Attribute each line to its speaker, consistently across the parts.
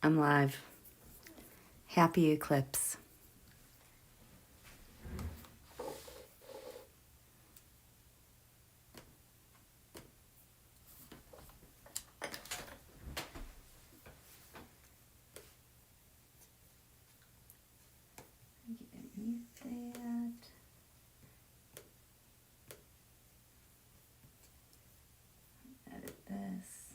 Speaker 1: I'm live. Happy eclipse. Edit this.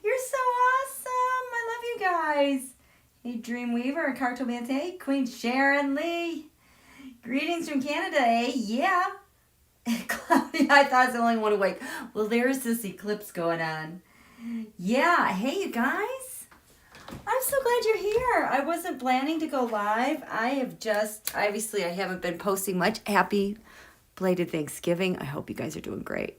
Speaker 1: You're so awesome. I love you guys. Hey, Dreamweaver and Cartomancer. Hey, Queen Sharon Lee. Greetings from Canada, eh? Yeah. Claudia, I thought I was the only one awake. Well, there's this eclipse going on. Yeah. Hey, you guys. I'm so glad you're here. I wasn't planning to go live. I have just, obviously, I haven't been posting much. Happy belated Thanksgiving. I hope you guys are doing great.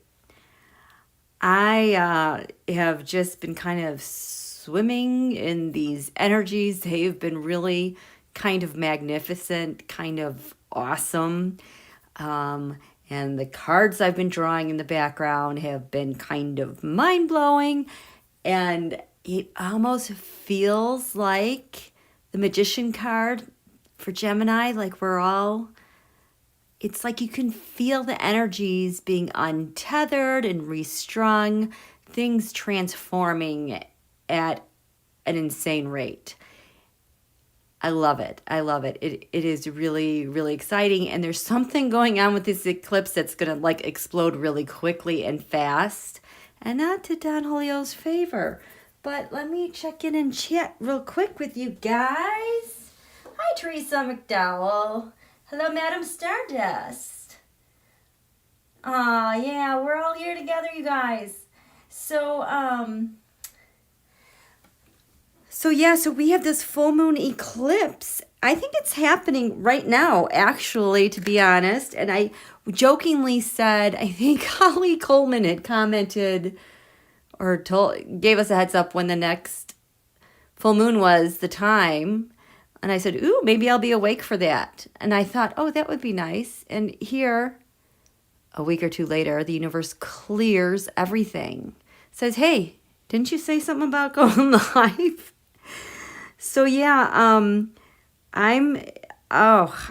Speaker 1: I have just been kind of swimming in these energies. They've been really kind of magnificent, kind of awesome. And the cards I've been drawing in the background have been kind of mind-blowing. And it almost feels like the Magician card for Gemini, like we're all... It's like you can feel the energies being untethered and restrung, things transforming at an insane rate. I love it. I love it. It is really, really exciting. And there's something going on with this eclipse that's going to like explode really quickly and fast. And not to Don Julio's favor. But let me check in and chat real quick with you guys. Hi, Teresa McDowell. Hello, Madam Stardust. Yeah, we're all here together, you guys. So we have this full moon eclipse. I think it's happening right now, actually, to be honest. And I jokingly said, I think Holly Coleman had commented or gave us a heads up when the next full moon was, the time. And I said, ooh, maybe I'll be awake for that. And I thought, oh, that would be nice. And here, a week or two later, the universe clears everything. Says, hey, didn't you say something about going live? So yeah, I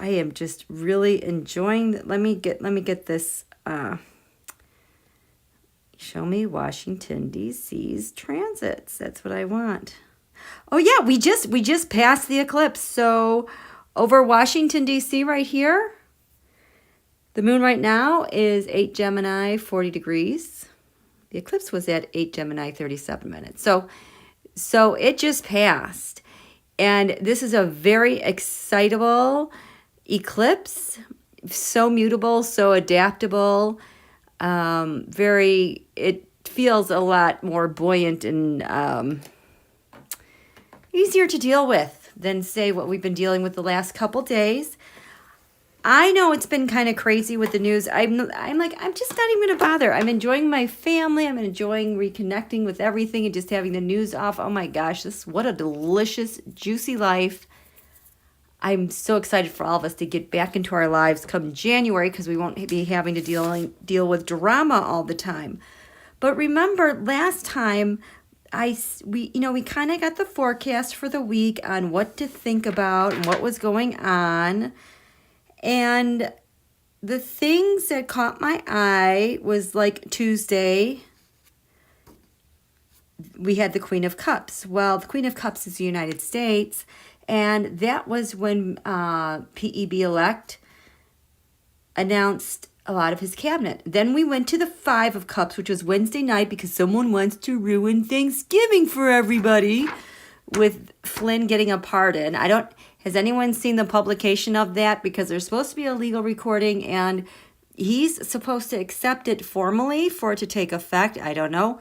Speaker 1: am just really enjoying. Let me get this. Show me Washington, D.C.'s transits. That's what I want. Oh yeah, we just passed the eclipse. So over Washington, D.C. right here, the moon right now is 8 Gemini, 40 degrees. The eclipse was at 8 Gemini, 37 minutes. So it just passed. And this is a very excitable eclipse. So mutable, so adaptable. It feels a lot more buoyant and easier to deal with than, say, what we've been dealing with the last couple days. I know it's been kind of crazy with the news. I'm like, I'm just not even gonna bother. I'm enjoying my family. I'm enjoying reconnecting with everything and just having the news off. Oh my gosh, what a delicious, juicy life. I'm so excited for all of us to get back into our lives come January, because we won't be having to deal with drama all the time. But remember, last time we kind of got the forecast for the week on what to think about and what was going on. And the things that caught my eye was like Tuesday, we had the Queen of Cups. Well, the Queen of Cups is the United States, and that was when PEB-elect announced a lot of his cabinet. Then we went to the Five of Cups, which was Wednesday night, because someone wants to ruin Thanksgiving for everybody, with Flynn getting a pardon. Has anyone seen the publication of that? Because there's supposed to be a legal recording, and he's supposed to accept it formally for it to take effect. I don't know.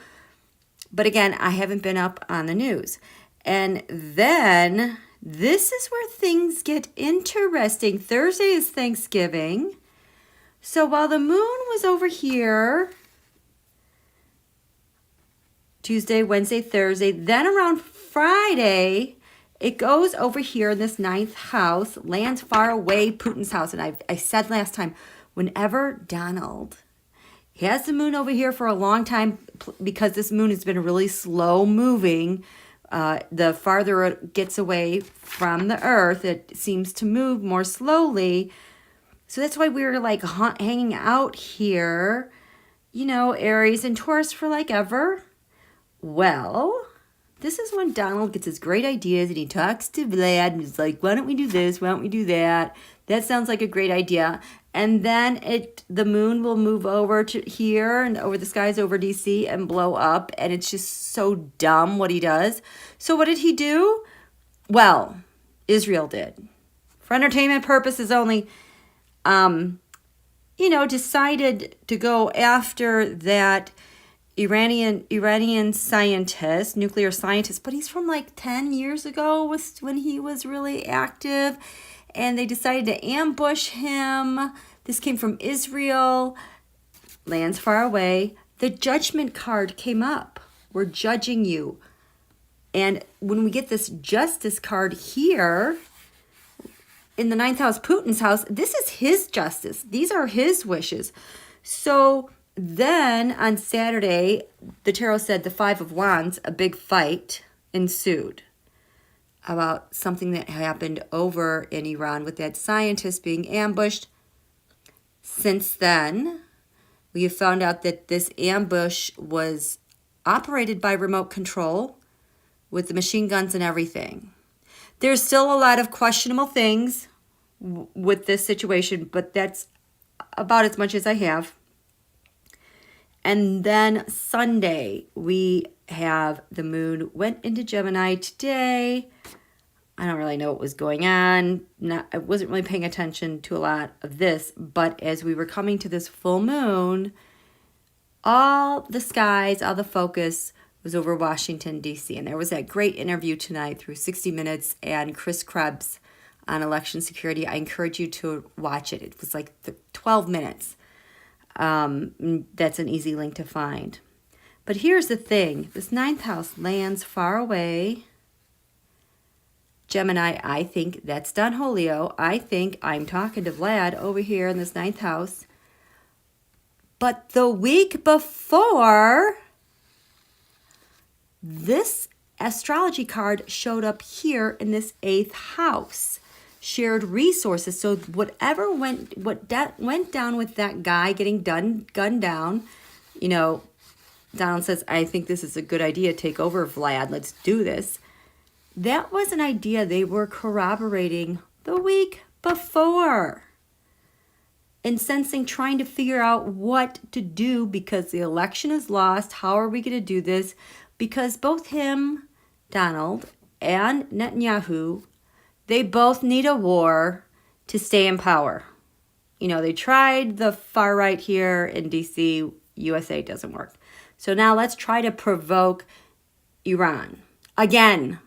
Speaker 1: But again, I haven't been up on the news. And then this is where things get interesting. Thursday is Thanksgiving. So while the moon was over here, Tuesday, Wednesday, Thursday, then around Friday, it goes over here in this ninth house, lands far away, Putin's house. And I said last time, whenever Donald has the moon over here for a long time, because this moon has been really slow moving, the farther it gets away from the earth, it seems to move more slowly. So that's why we were like hanging out here, Aries and Taurus for like ever. Well, this is when Donald gets his great ideas, and he talks to Vlad and he's like, why don't we do this? Why don't we do that? That sounds like a great idea. And then the moon will move over to here and over the skies over DC and blow up. And it's just so dumb what he does. So what did he do? Well, Israel did. For entertainment purposes only, decided to go after that Iranian scientist, nuclear scientist, but he's from like 10 years ago was when he was really active, and they decided to ambush him. This came from Israel, lands far away. The judgment card came up. We're judging you. And when we get this justice card here, in the ninth house, Putin's house, this is his justice. These are his wishes. So then on Saturday, the tarot said the Five of Wands, a big fight ensued about something that happened over in Iran with that scientist being ambushed. Since then, we have found out that this ambush was operated by remote control with the machine guns and everything. There's still a lot of questionable things with this situation, but that's about as much as I have. And then Sunday, we have the moon went into Gemini today. I don't really know what was going on. I wasn't really paying attention to a lot of this, but as we were coming to this full moon, all the skies, all the focus was over Washington, D.C. And there was that great interview tonight through 60 Minutes and Chris Krebs on election security. I encourage you to watch it. It was like 12 minutes. That's an easy link to find. But here's the thing. This ninth house lands far away. Gemini, I think that's Don Julio. I think I'm talking to Vlad over here in this ninth house. But the week before, this astrology card showed up here in this eighth house. Shared resources. So whatever went down with that guy getting gunned down, Donald says, I think this is a good idea. Take over, Vlad. Let's do this. That was an idea they were corroborating the week before. And sensing, trying to figure out what to do because the election is lost. How are we going to do this? Because both him, Donald, and Netanyahu, they both need a war to stay in power. They tried the far right here in DC. USA doesn't work. So now let's try to provoke Iran. Again,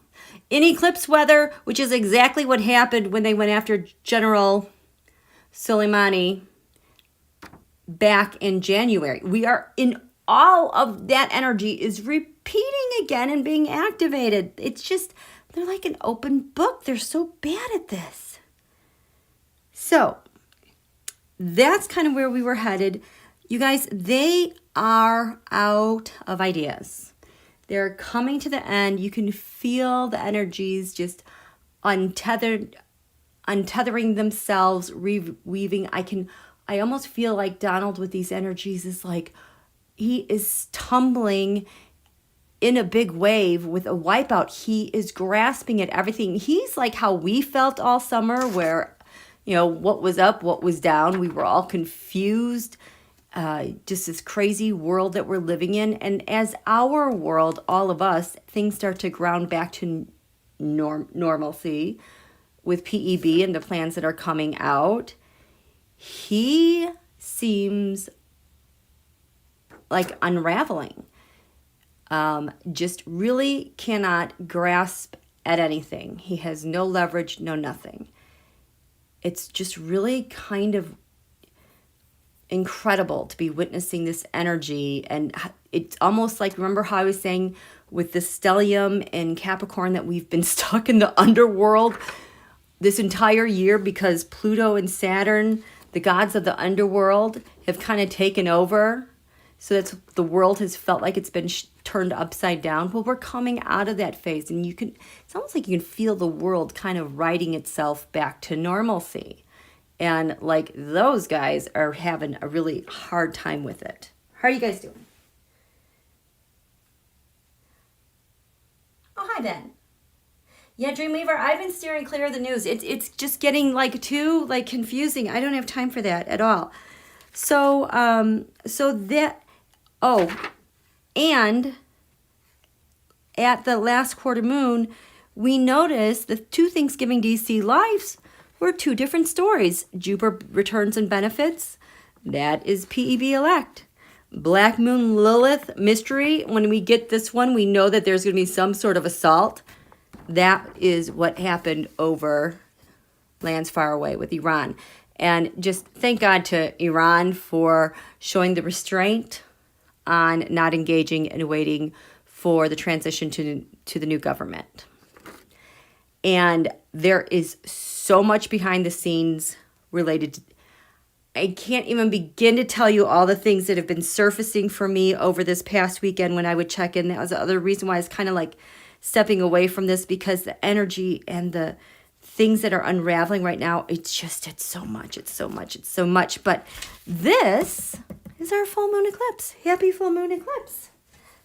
Speaker 1: in eclipse weather, which is exactly what happened when they went after General Soleimani back in January. We are in all of that energy is repeating again and being activated. It's just, they're like an open book. They're so bad at this. So that's kind of where we were headed. You guys, they are out of ideas. They're coming to the end. You can feel the energies just untethering themselves, reweaving. I almost feel like Donald with these energies is like, he is tumbling in a big wave with a wipeout. He is grasping at everything. He's like how we felt all summer, where, you know, what was up, what was down. We were all confused. Just this crazy world that we're living in. And as our world, all of us, things start to ground back to normalcy with PEB and the plans that are coming out, he seems like unraveling. Just really cannot grasp at anything. He has no leverage, no nothing. It's just really kind of incredible to be witnessing this energy. And it's almost like, remember how I was saying with the stellium in Capricorn that we've been stuck in the underworld this entire year because Pluto and Saturn, the gods of the underworld, have kind of taken over. So that's, the world has felt like it's been turned upside down. Well, we're coming out of that phase, and you can, it's almost like you can feel the world kind of righting itself back to normalcy. And like those guys are having a really hard time with it. How are you guys doing? Oh, hi, Ben. Yeah, Dreamweaver, I've been steering clear of the news. It's just getting like too like confusing. I don't have time for that at all. So and at the last quarter moon, we noticed the two Thanksgiving DC lives were two different stories. Jupiter returns and benefits. That is PEB elect. Black Moon Lilith mystery. When we get this one, we know that there's going to be some sort of assault. That is what happened over lands far away with Iran. And just thank God to Iran for showing the restraint on not engaging and waiting for the transition to the new government. And there is so much behind the scenes related to, I can't even begin to tell you all the things that have been surfacing for me over this past weekend when I would check in. That was the other reason why I was kind of like stepping away from this, because the energy and the things that are unraveling right now, it's so much. But this is our full moon eclipse. Happy full moon eclipse.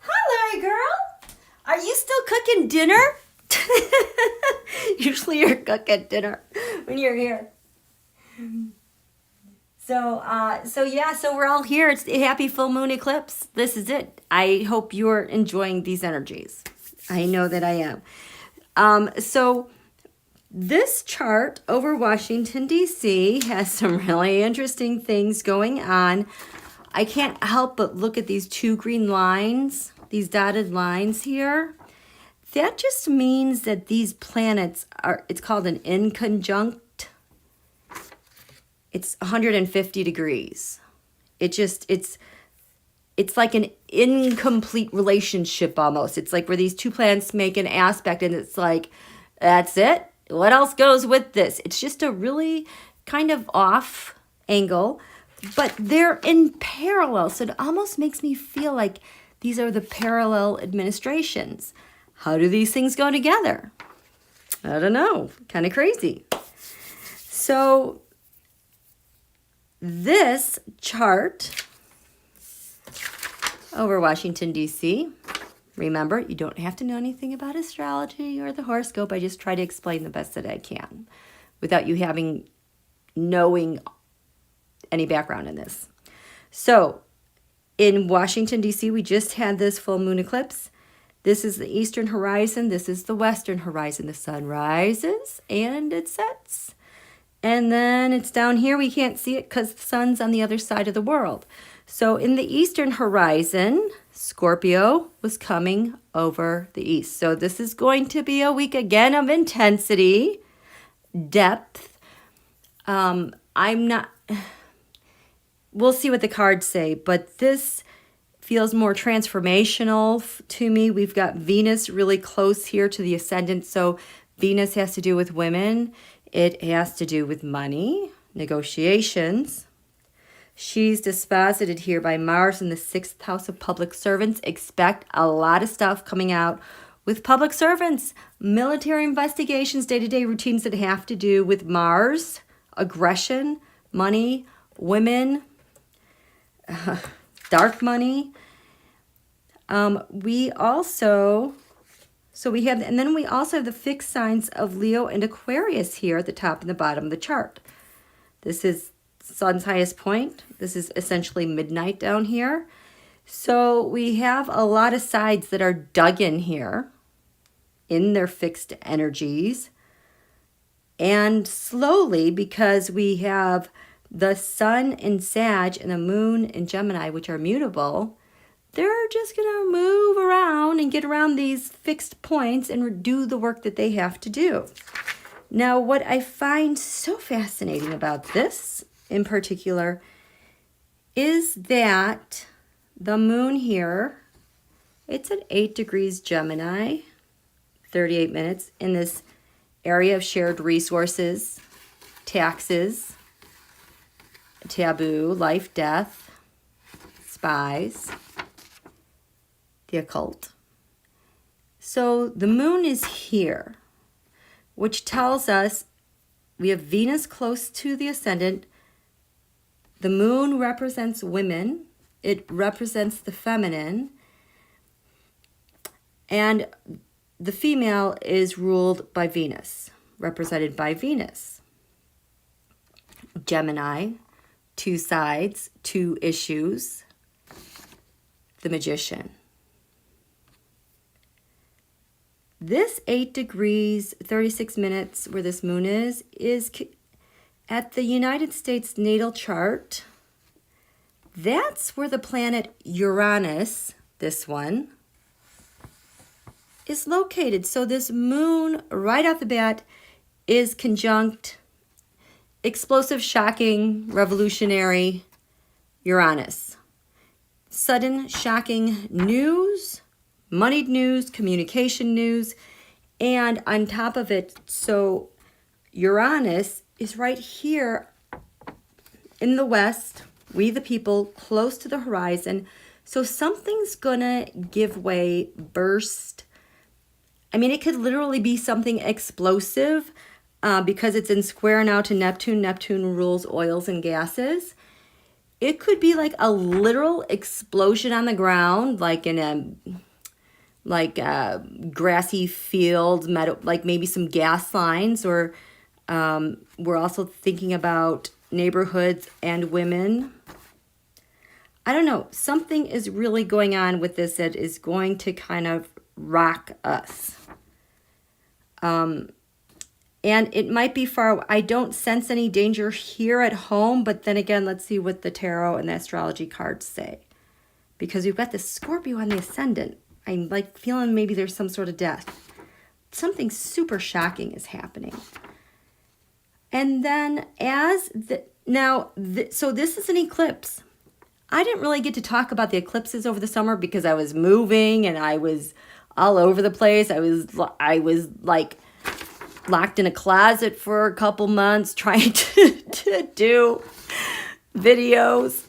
Speaker 1: Hi, Larry girl. Are you still cooking dinner? Usually you're cooking dinner when you're here. So we're all here. It's the happy full moon eclipse. This is it. I hope you're enjoying these energies. I know that I am. So this chart over Washington, D.C. has some really interesting things going on. I can't help but look at these two green lines, these dotted lines here. That just means that these planets are, it's called an inconjunct. It's 150 degrees. It's like an incomplete relationship almost. It's like where these two planets make an aspect and it's like, that's it. What else goes with this? It's just a really kind of off angle, but they're in parallel. So it almost makes me feel like these are the parallel administrations. How do these things go together? I don't know. Kind of crazy. So this chart over Washington, D.C. Remember, you don't have to know anything about astrology or the horoscope. I just try to explain the best that I can without you knowing any background in this. So in Washington, D.C., we just had this full moon eclipse. This is the eastern horizon. This is the western horizon. The sun rises and it sets. And then it's down here. We can't see it because the sun's on the other side of the world. So in the eastern horizon, Scorpio was coming over the east. So this is going to be a week again of intensity, depth. We'll see what the cards say, but this feels more transformational to me. We've got Venus really close here to the ascendant. So Venus has to do with women. It has to do with money, negotiations. She's disposited here by Mars in the 6th house of public servants. Expect a lot of stuff coming out with public servants, military investigations, day-to-day routines that have to do with Mars, aggression, money, women, dark money. We also have the fixed signs of Leo and Aquarius here at the top and the bottom of the chart. This is Sun's highest point. This is essentially midnight down here. So we have a lot of sides that are dug in here in their fixed energies. And slowly, because we have the Sun in Sag and the Moon in Gemini, which are mutable, they're just going to move around and get around these fixed points and do the work that they have to do. Now, what I find so fascinating about this in particular is that the moon here, it's at 8 degrees Gemini, 38 minutes, in this area of shared resources, taxes, taboo, life, death, spies, the occult. So the moon is here, which tells us we have Venus close to the ascendant. The moon represents women. It represents the feminine. And the female is ruled by Venus, represented by Venus. Gemini, 2 sides, 2 issues. The Magician. This 8 degrees, 36 minutes where this moon is at the United States natal chart. That's where the planet Uranus, this one, is located. So this moon, right off the bat, is conjunct explosive, shocking, revolutionary Uranus. Sudden, shocking news, moneyed news, communication news, and on top of it, so Uranus is right here in the west, we the people, close to the horizon. So something's gonna give way, burst. I mean, it could literally be something explosive because it's in square now to Neptune. Neptune rules oils and gases. It could be like a literal explosion on the ground, like in a grassy field, meadow, like maybe some gas lines, or we're also thinking about neighborhoods and women. I don't know. Something is really going on with this that is going to kind of rock us. And it might be far. I don't sense any danger here at home, but then again, let's see what the tarot and the astrology cards say. Because we've got this Scorpio on the ascendant. I'm like feeling maybe there's some sort of death. Something super shocking is happening. And then so this is an eclipse. I didn't really get to talk about the eclipses over the summer because I was moving and I was all over the place. I was like locked in a closet for a couple months trying to do videos.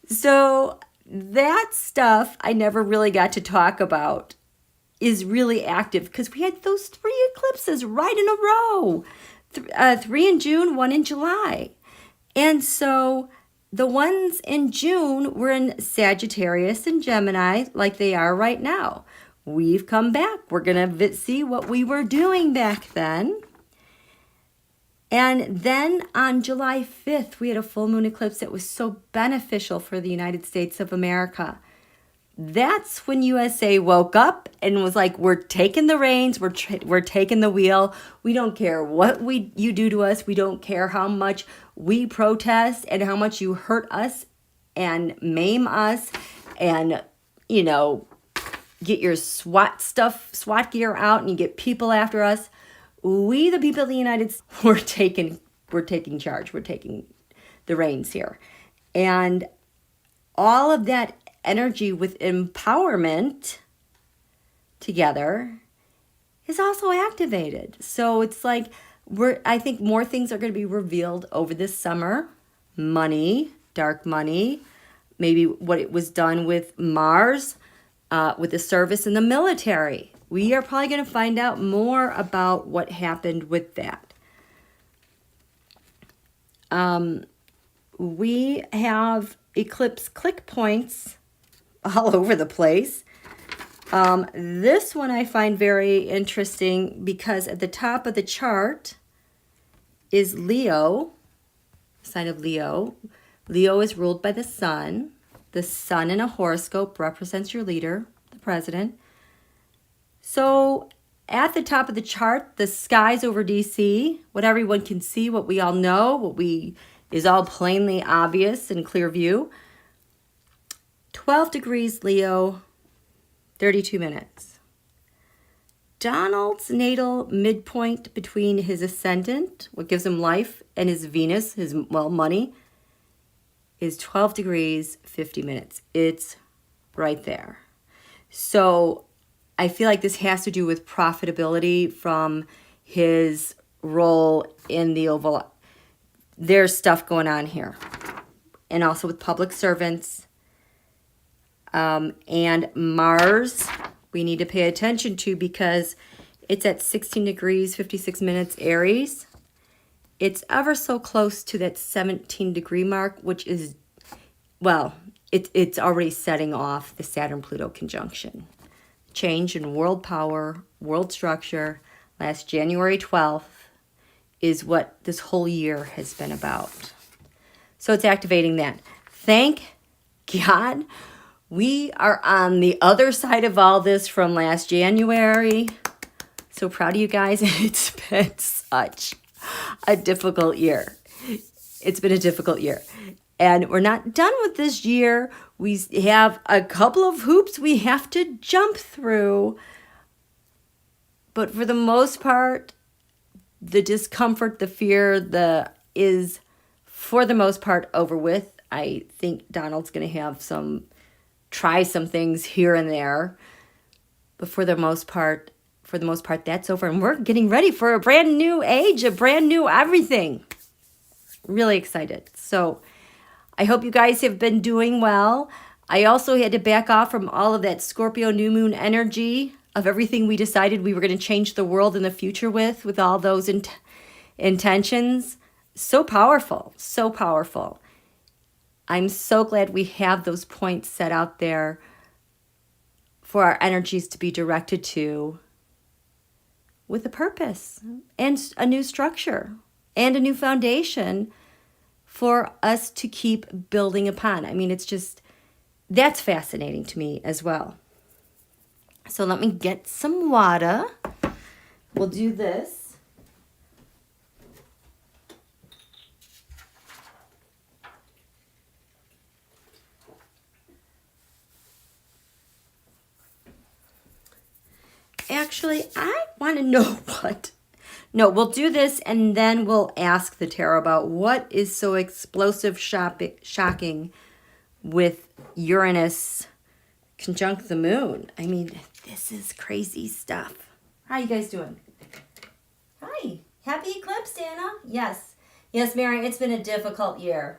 Speaker 1: So that stuff I never really got to talk about is really active because we had those 3 eclipses right in a row. 3 in June, 1 in July. And so the ones in June were in Sagittarius and Gemini like they are right now. We've come back. We're going to see what we were doing back then. And then on July 5th, we had a full moon eclipse that was so beneficial for the United States of America. That's when USA woke up and was like, we're taking the reins, we're taking the wheel. We don't care what you do to us. We don't care how much we protest and how much you hurt us and maim us and, get your SWAT gear out and you get people after us. We, the people of the United States, we're taking charge. We're taking the reins here. And all of that energy with empowerment together is also activated. So it's like, I think more things are going to be revealed over this summer. Money, dark money, maybe what it was done with Mars, with the service in the military. We are probably going to find out more about what happened with that. We have eclipse click points all over the place. This one I find very interesting because at the top of the chart is Leo, sign of Leo. Leo is ruled by the sun. The sun in a horoscope represents your leader, the president. So at the top of the chart, the skies over DC, what everyone can see, what we all know, is all plainly obvious in clear view. 12 degrees Leo, 32 minutes. Donald's natal midpoint between his ascendant, what gives him life, and his Venus, his, well, money, is 12 degrees, 50 minutes. It's right there. So I feel like this has to do with profitability from his role in the Oval. There's stuff going on here. And also with public servants. And Mars, we need to pay attention to because it's at 16 degrees, 56 minutes Aries. It's ever so close to that 17 degree mark, which is, well, it's already setting off the Saturn-Pluto conjunction. Change in world power, world structure, last January 12th is what this whole year has been about. So it's activating that. Thank God we are on the other side of all this from last January. So proud of you guys. It's been such a difficult year. It's been a difficult year. And we're not done with this year. We have a couple of hoops we have to jump through. But for the most part, the discomfort, the fear, is for the most part over with. I think Donald's going to have try some things here and there. But for the most part, that's over. And we're getting ready for a brand new age, a brand new everything. Really excited. So I hope you guys have been doing well. I also had to back off from all of that Scorpio new moon energy of everything we decided we were going to change the world in the future with all those intentions. So powerful, so powerful. I'm so glad we have those points set out there for our energies to be directed to with a purpose and a new structure and a new foundation for us to keep building upon. I mean, it's just, that's fascinating to me as well. So let me get some water. We'll do this. Actually, I want to know what. No, we'll do this and then we'll ask the tarot about what is so explosive, shocking with Uranus conjunct the moon. I mean, this is crazy stuff. How you guys doing? Hi. Happy eclipse, Dana. Yes. Yes, Mary, it's been a difficult year.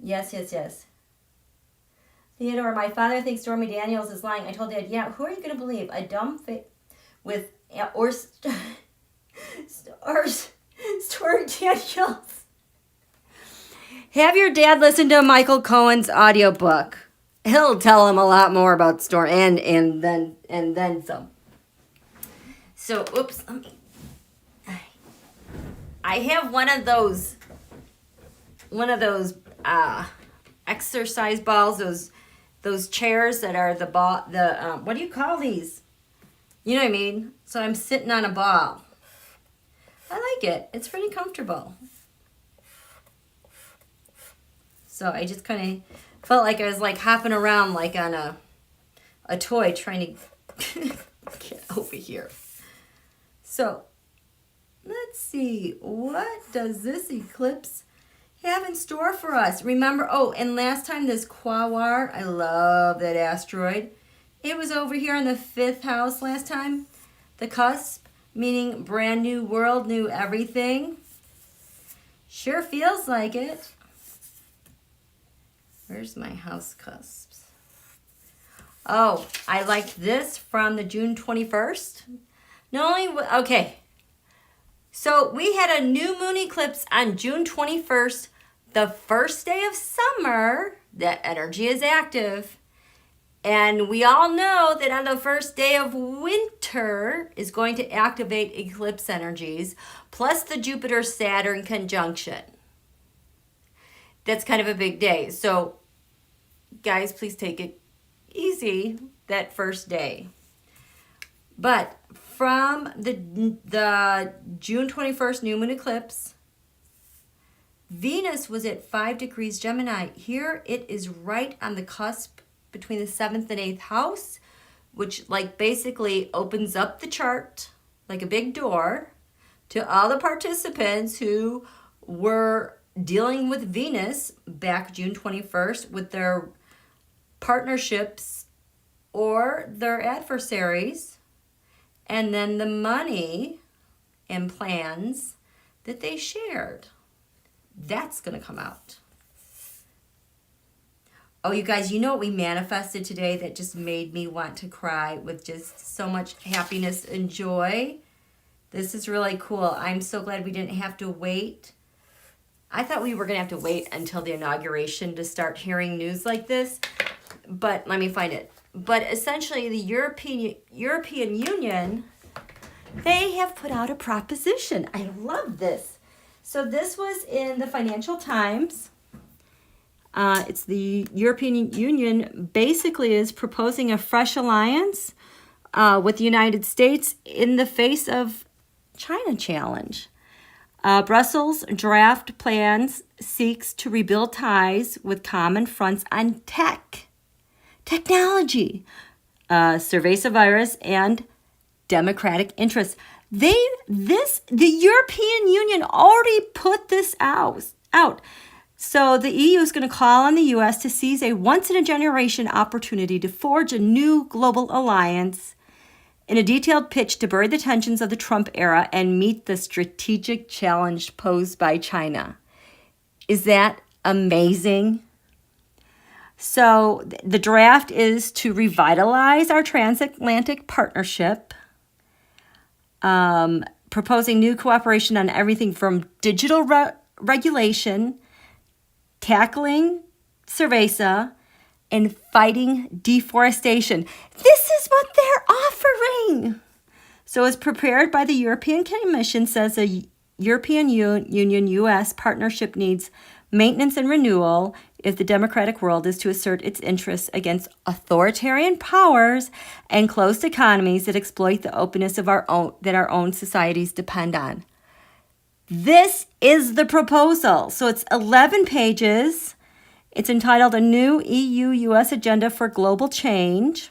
Speaker 1: Yes. Theodore, my father thinks Stormy Daniels is lying. I told Dad, yeah, who are you going to believe? A dumb with, or Stormy Daniels. Have your dad listen to Michael Cohen's audiobook. He'll tell him a lot more about Storm and then some. So, oops, I have one of those exercise balls, those chairs that are what do you call these? You know what I mean? So I'm sitting on a ball. I like it. It's pretty comfortable. So I just kind of felt like I was like hopping around like on a toy trying to get over here. So let's see. What does this eclipse have in store for us? Remember, and last time this Quawar, I love that asteroid. It was over here in the 5th house last time. The cusp. meaning brand new world, new everything. Sure feels like it. Where's my house cusps? Oh, I liked this from the June 21st. Not only, okay. So we had a new moon eclipse on June 21st, the first day of summer. That energy is active. And we all know that on the first day of winter is going to activate eclipse energies, plus the Jupiter-Saturn conjunction. That's kind of a big day. So, guys, please take it easy that first day. But from the June 21st new moon eclipse, Venus was at 5 degrees Gemini. Here it is right on the cusp between the 7th and 8th house, which like basically opens up the chart like a big door to all the participants who were dealing with Venus back June 21st with their partnerships or their adversaries, and then the money and plans that they shared. That's going to come out. Oh, you guys, you know what we manifested today that just made me want to cry with just so much happiness and joy? This is really cool. I'm so glad we didn't have to wait. I thought we were going to have to wait until the inauguration to start hearing news like this, but let me find it. But essentially, the European Union, they have put out a proposition. I love this. So this was in the Financial Times. It's the European Union basically is proposing a fresh alliance with the United States in the face of China challenge. Brussels draft plans seeks to rebuild ties with common fronts on technology, cerveza virus, and democratic interests. The European Union already put this out. So the EU is going to call on the U.S. to seize a once-in-a-generation opportunity to forge a new global alliance in a detailed pitch to bury the tensions of the Trump era and meet the strategic challenge posed by China. Is that amazing? So the draft is to revitalize our transatlantic partnership, proposing new cooperation on everything from digital regulation, tackling cerveza, and fighting deforestation. This is what they're offering. So as prepared by the European Commission, says the European Union-U.S. partnership needs maintenance and renewal if the democratic world is to assert its interests against authoritarian powers and closed economies that exploit the openness of our own societies depend on. This is the proposal. So it's 11 pages. It's entitled A New EU-US Agenda for Global Change.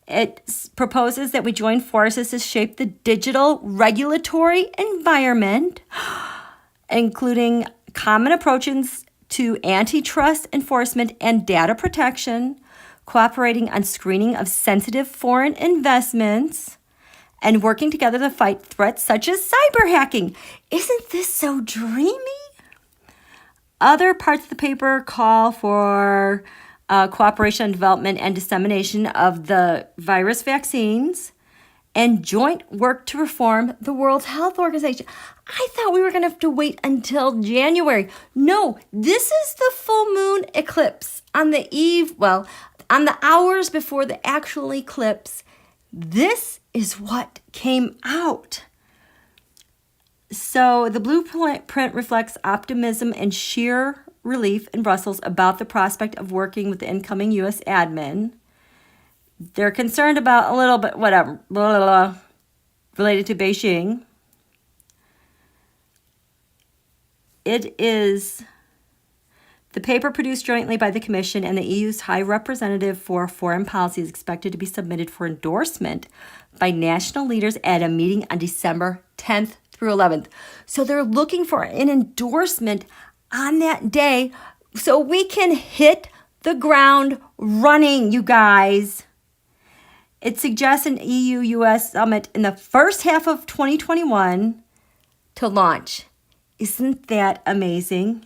Speaker 1: It proposes that we join forces to shape the digital regulatory environment, including common approaches to antitrust enforcement and data protection, cooperating on screening of sensitive foreign investments, and working together to fight threats such as cyber hacking. Isn't this so dreamy? Other parts of the paper call for cooperation on development and dissemination of the virus vaccines and joint work to reform the World Health Organization. I thought we were going to have to wait until January. No, this is the full moon eclipse on the on the hours before the actual eclipse. This is what came out. So the blueprint reflects optimism and sheer relief in Brussels about the prospect of working with the incoming U.S. admin. They're concerned about a little bit, related to Beijing. It is the paper produced jointly by the Commission and the EU's High Representative for Foreign Policy is expected to be submitted for endorsement by national leaders at a meeting on December 10th through 11th. So they're looking for an endorsement on that day so we can hit the ground running, you guys. It suggests an EU-US summit in the first half of 2021 to launch. Isn't that amazing?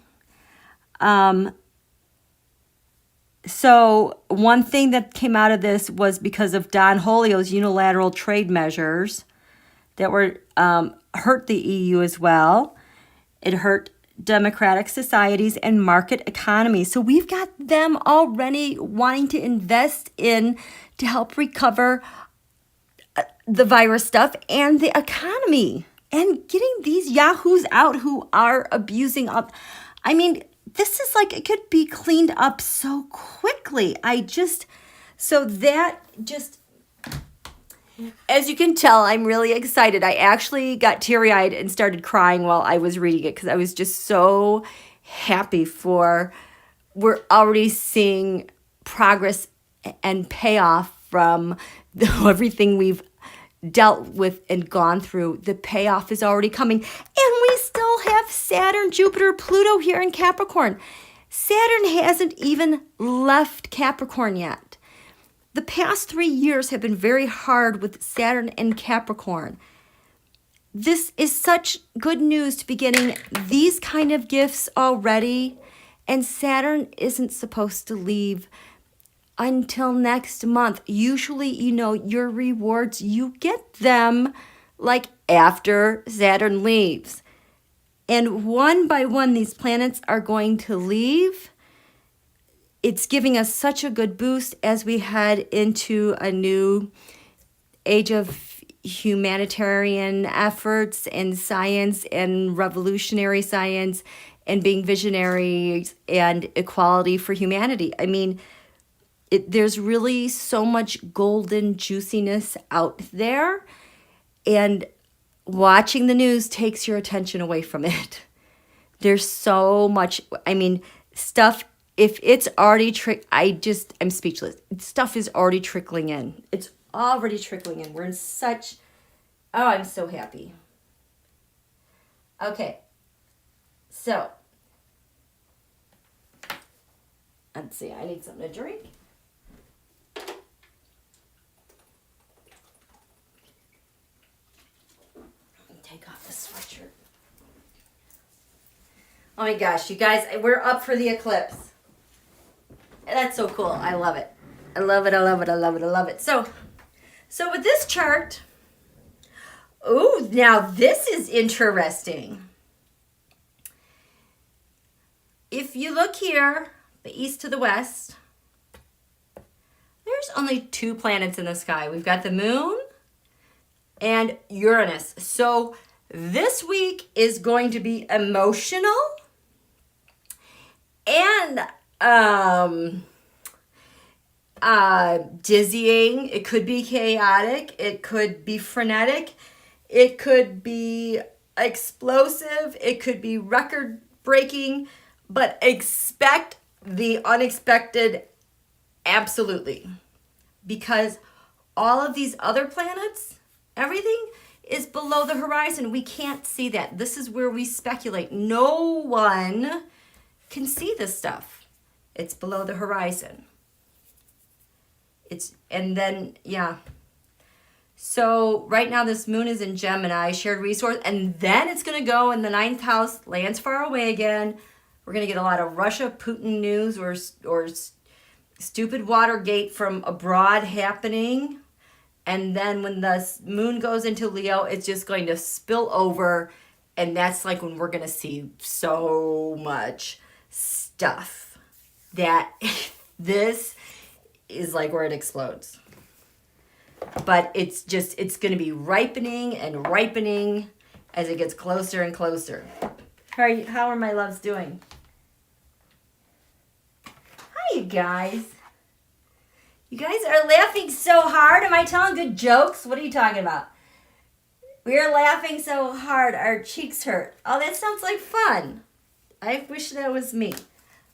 Speaker 1: So one thing that came out of this was because of Don Holio's unilateral trade measures that were hurt the EU as well. It hurt democratic societies and market economies. So we've got them already wanting to invest in to help recover the virus stuff and the economy and getting these yahoos out who are abusing up. I mean, this is like, it could be cleaned up so quickly. So that just, as you can tell, I'm really excited. I actually got teary-eyed and started crying while I was reading it because I was just so happy we're already seeing progress and payoff from everything we've dealt with and gone through. The payoff is already coming. And we still have Saturn, Jupiter, Pluto here in Capricorn. Saturn hasn't even left Capricorn yet. The past 3 years have been very hard with Saturn and Capricorn. This is such good news to be getting these kind of gifts already. And Saturn isn't supposed to leave until next month. Usually, your rewards, you get them like after Saturn leaves. And one by one, these planets are going to leave. It's giving us such a good boost as we head into a new age of humanitarian efforts and science and revolutionary science and being visionaries and equality for humanity. I mean, there's really so much golden juiciness out there, and watching the news takes your attention away from it. There's so much, stuff, if it's already, I'm speechless. Stuff is already trickling in. It's already trickling in. We're in such, I'm so happy. Okay, so, let's see, I need something to drink. Take off the sweatshirt. Oh my gosh, you guys, we're up for the eclipse. That's so cool. I love it. I love it. I love it. I love it. I love it. So with this chart, ooh, now this is interesting. If you look here, the east to the west, there's only 2 planets in the sky. We've got the moon and Uranus. So this week is going to be emotional and dizzying. It could be chaotic. It could be frenetic. It could be explosive. It could be record-breaking. But expect the unexpected, absolutely. Because all of these other planets, everything is below the horizon. We can't see that. This is where we speculate. No one can see this stuff. It's below the horizon. So right now this moon is in Gemini, shared resource, and then it's going to go in the 9th house, lands far away again. We're going to get a lot of Russia, Putin news or stupid Watergate from abroad happening. And then when the moon goes into Leo, it's just going to spill over. And that's like when we're going to see so much stuff that this is like where it explodes. But it's going to be ripening and ripening as it gets closer and closer. How are my loves doing? Hi, you guys. You guys are laughing so hard. Am I telling good jokes? What are you talking about? We're laughing so hard our cheeks hurt. Oh, that sounds like fun. I wish that was me.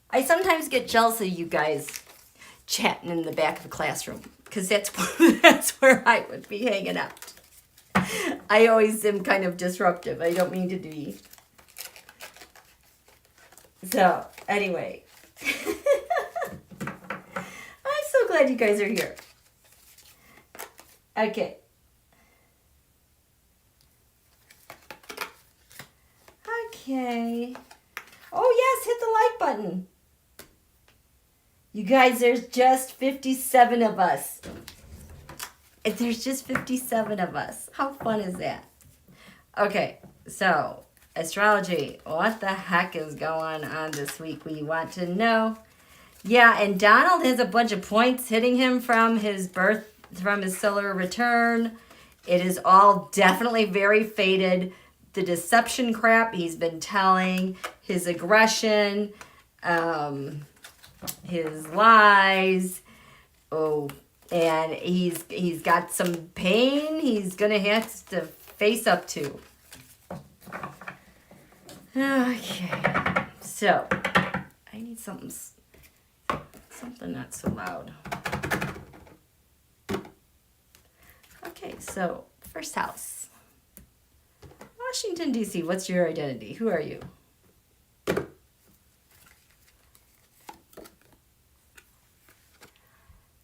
Speaker 1: I sometimes get jealous of you guys chatting in the back of the classroom because that's where I would be hanging out. I always am kind of disruptive. I don't mean to be. So, anyway. I'm so glad you guys are here. Okay. Okay. Oh, yes, hit the like button. You guys, there's just 57 of us. There's just 57 of us. How fun is that? Okay, so astrology. What the heck is going on this week? We want to know. Yeah, and Donald has a bunch of points hitting him from his solar return. It is all definitely very faded. The deception crap he's been telling, his aggression, his lies. Oh, and he's got some pain he's gonna have to face up to. Okay, so I need something not so loud. Okay, so first house. Washington, D.C., what's your identity? Who are you?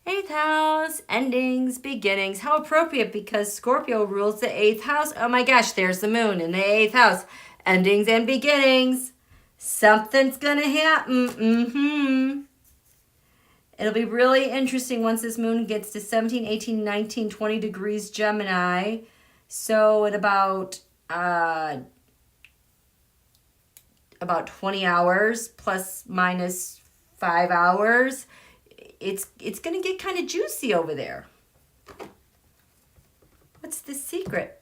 Speaker 1: Eighth house, endings, beginnings. How appropriate, because Scorpio rules the 8th house. Oh my gosh, there's the moon in the 8th house. Endings and beginnings. Something's gonna happen. It'll be really interesting once this moon gets to 17, 18, 19, 20 degrees Gemini. So in about 20 hours plus minus 5 hours, it's going to get kind of juicy over there. What's the secret?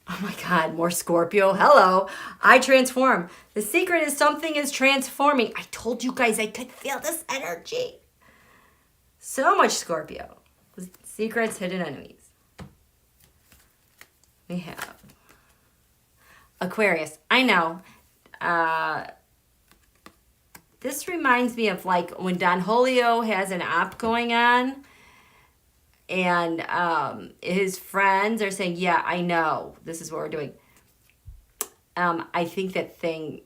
Speaker 1: Oh my God, more Scorpio. Hello. I transform. The secret is something is transforming. I told you guys I could feel this energy. So much Scorpio. Secrets, hidden enemies. We have Aquarius. I know. This reminds me of like when Don Julio has an op going on and his friends are saying, yeah, I know. This is what we're doing. I think that thing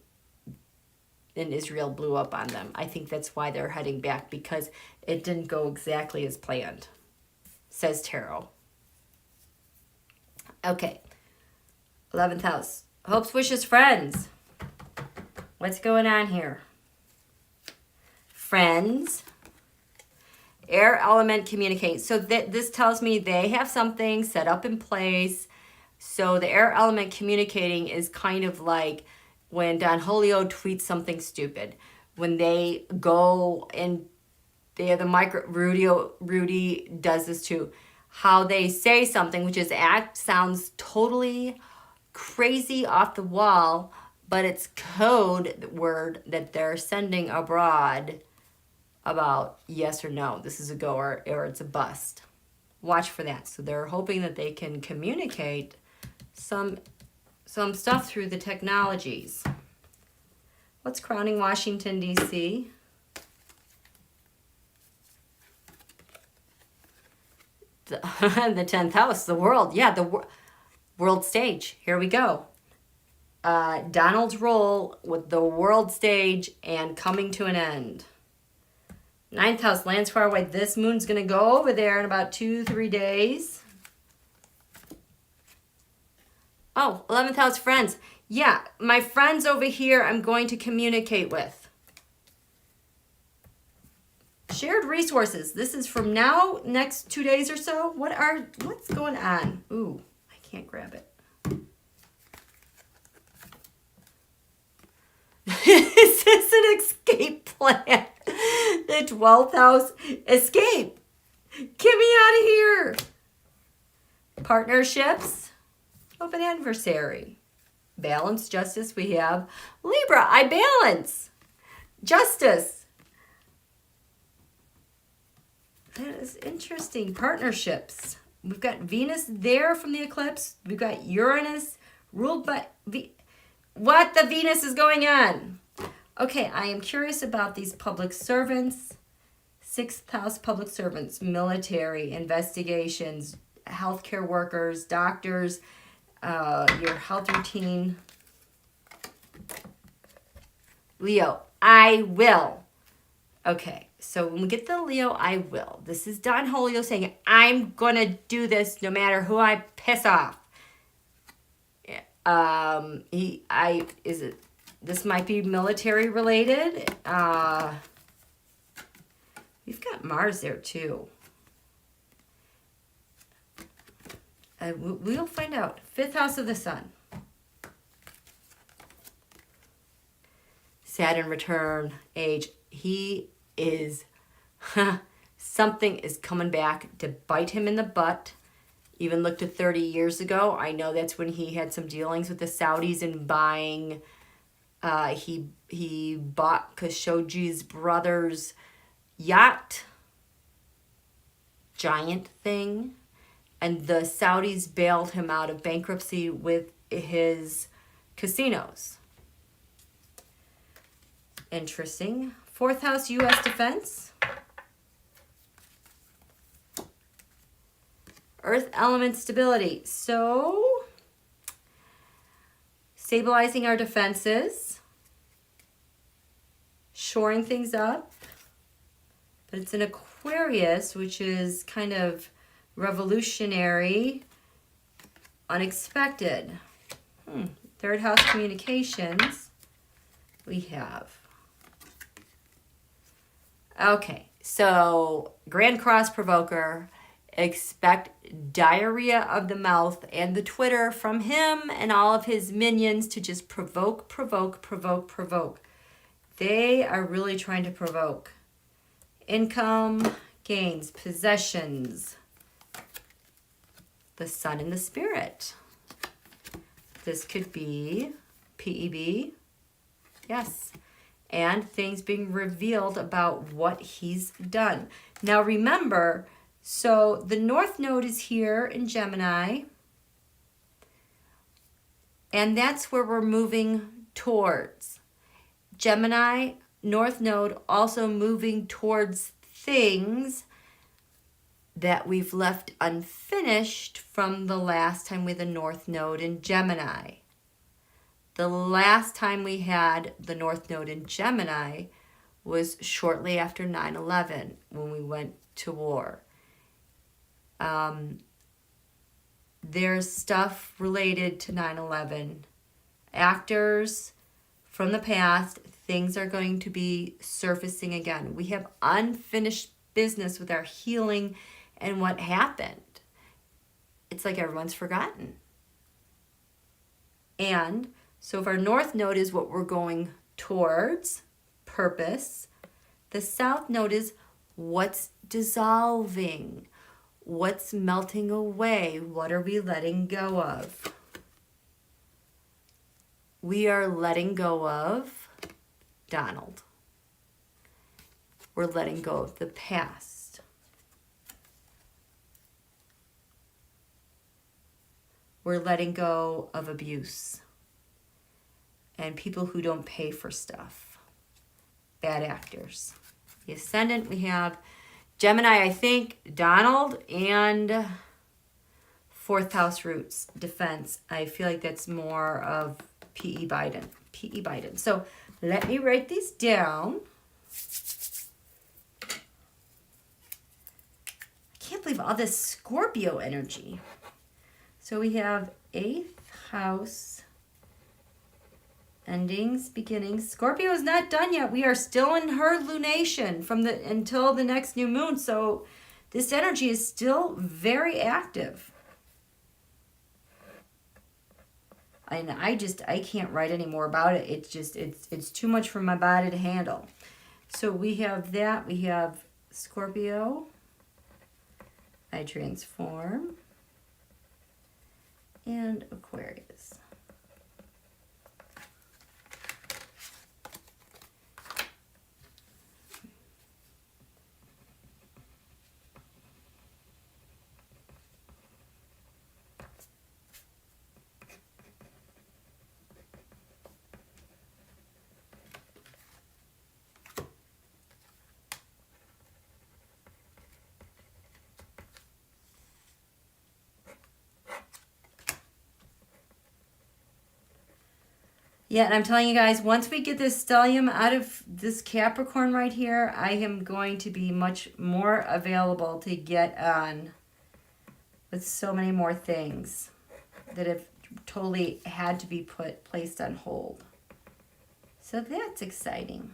Speaker 1: in Israel blew up on them. I think that's why they're heading back, because it didn't go exactly as planned, says tarot. Okay. 11th house. Hopes, wishes, friends. What's going on here? Friends. Air element communicate. So this tells me they have something set up in place. So the air element communicating is kind of like when Don Julio tweets something stupid. When they go and they have the Rudy does this too. How they say something, which is sounds totally crazy off the wall, but it's code word that they're sending abroad about yes or no. This is a go or it's a bust. Watch for that. So they're hoping that they can communicate some stuff through the technologies. What's crowning Washington, D.C.? The 10th house, the world. Yeah, the world stage. Here we go. Donald's role with the world stage and coming to an end. 9th house, lands far away. This moon's going to go over there in about 2-3 days. Oh, 11th house, friends. Yeah, my friends over here I'm going to communicate with. Shared resources. This is from now, next 2 days or so. What's going on? Ooh, I can't grab it. Is this an escape plan? The 12th house, escape. Get me out of here. Partnerships, open adversary. Balance, justice, we have Libra, I balance. Justice. That is interesting. Partnerships. We've got Venus there from the eclipse. We've got Uranus ruled by... What the Venus is going on? Okay, I am curious about these public servants. 6th house public servants, military, investigations, healthcare workers, doctors, your health routine. Leo, I will Okay, so when we get the Leo, I will. This is Don Julio saying, I'm gonna do this no matter who I piss off. This might be military related. We've got Mars there too. We'll find out. 5th house of the sun. Saturn return, age. He is, something is coming back to bite him in the butt. Even looked at 30 years ago. I know that's when he had some dealings with the Saudis and buying, he bought Khashoggi's brother's yacht, giant thing. And the Saudis bailed him out of bankruptcy with his casinos. Interesting. 4th house, U.S. defense. Earth element stability. So, stabilizing our defenses. Shoring things up. But it's an Aquarius, which is kind of revolutionary, unexpected. 3rd house communications. We have. Okay, so Grand Cross Provoker. Expect diarrhea of the mouth and the Twitter from him and all of his minions to just provoke, provoke, provoke, provoke. They are really trying to provoke. Income, gains, possessions. The sun and the spirit. This could be PEB. Yes. And things being revealed about what he's done. Now remember, so the North Node is here in Gemini. And that's where we're moving towards. Gemini, North Node, also moving towards things that we've left unfinished from the last time we had the North Node in Gemini. The last time we had the North Node in Gemini was shortly after 9/11 when we went to war. There's stuff related to 9/11. Actors from the past, things are going to be surfacing again. We have unfinished business with our healing and what happened. It's like everyone's forgotten. And so if our North Node is what we're going towards, purpose, the South Node is what's dissolving, what's melting away, what are we letting go of? We are letting go of Donald. We're letting go of the past. We're letting go of abuse and people who don't pay for stuff. Bad actors. The ascendant, we have Gemini, I think, Donald, and 4th house roots, defense. I feel like that's more of P.E. Biden. P.E. Biden. So let me write these down. I can't believe all this Scorpio energy. So we have 8th house, endings, beginnings. Scorpio is not done yet. We are still in her lunation until the next new moon. So this energy is still very active. And I can't write any more about it. It's too much for my body to handle. So we have that. We have Scorpio. I transform. And Aquarius. Yeah, and I'm telling you guys, once we get this stellium out of this Capricorn right here, I am going to be much more available to get on with so many more things that have totally had to be placed on hold. So that's exciting.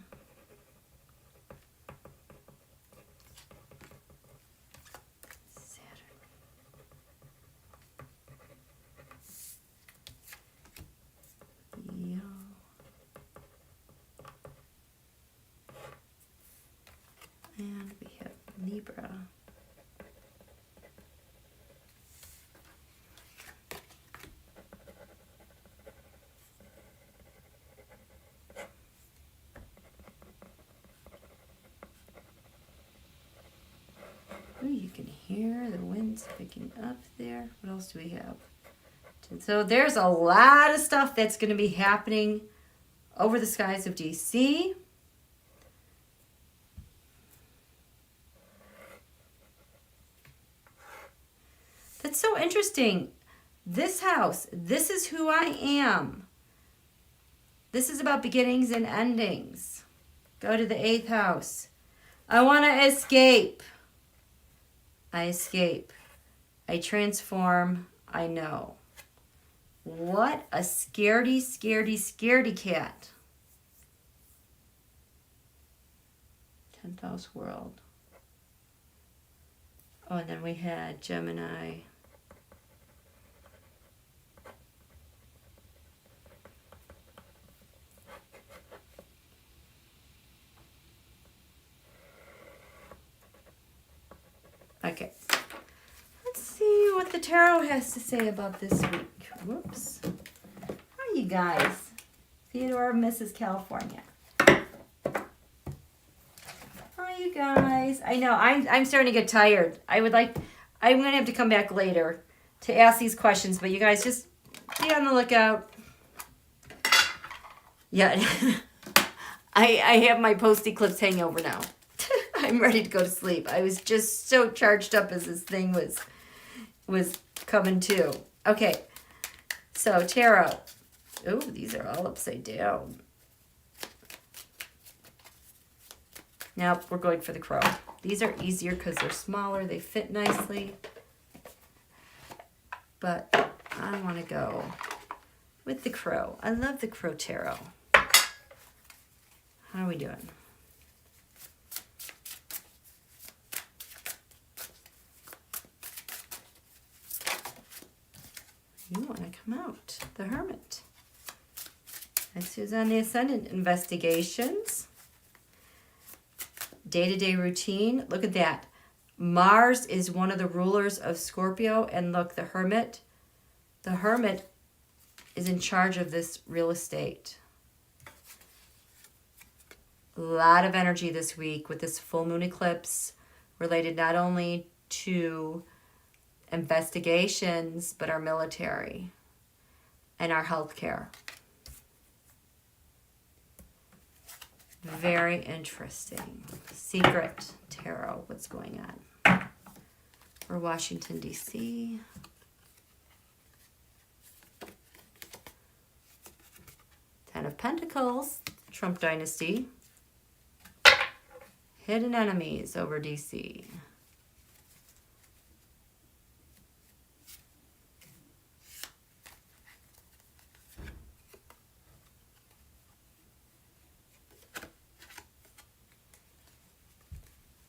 Speaker 1: And we have Libra. Ooh, you can hear the winds picking up there. What else do we have? So there's a lot of stuff that's going to be happening over the skies of DC. That's so interesting. This house, this is who I am. This is about beginnings and endings. Go to the 8th house. I want to escape. I escape. I transform. I know. What a scaredy, scaredy, scaredy cat. 10th house world. Oh, and then we had Gemini. Okay. Let's see what the tarot has to say about this week. Whoops. How are you guys? Theodore, Mrs. California. How are you guys? I know, I'm starting to get tired. I'm going to have to come back later to ask these questions, but you guys just be on the lookout. Yeah. I have my post-eclipse hangover now. I'm ready to go to sleep. I was just so charged up as this thing was coming to. Okay, so tarot. Oh, these are all upside down. Now we're going for the crow. These are easier because they're smaller. They fit nicely. But I want to go with the crow. I love the crow tarot. How are we doing? You want to come out, the Hermit. That's who's on the Ascendant. Investigations. Day-to-day routine. Look at that. Mars is one of the rulers of Scorpio. And look, the Hermit is in charge of this real estate. A lot of energy this week with this full moon eclipse related not only to investigations, but our military and our healthcare. Very interesting. Secret tarot, what's going on? For Washington, D.C. Ten of Pentacles, Trump dynasty. Hidden enemies over D.C.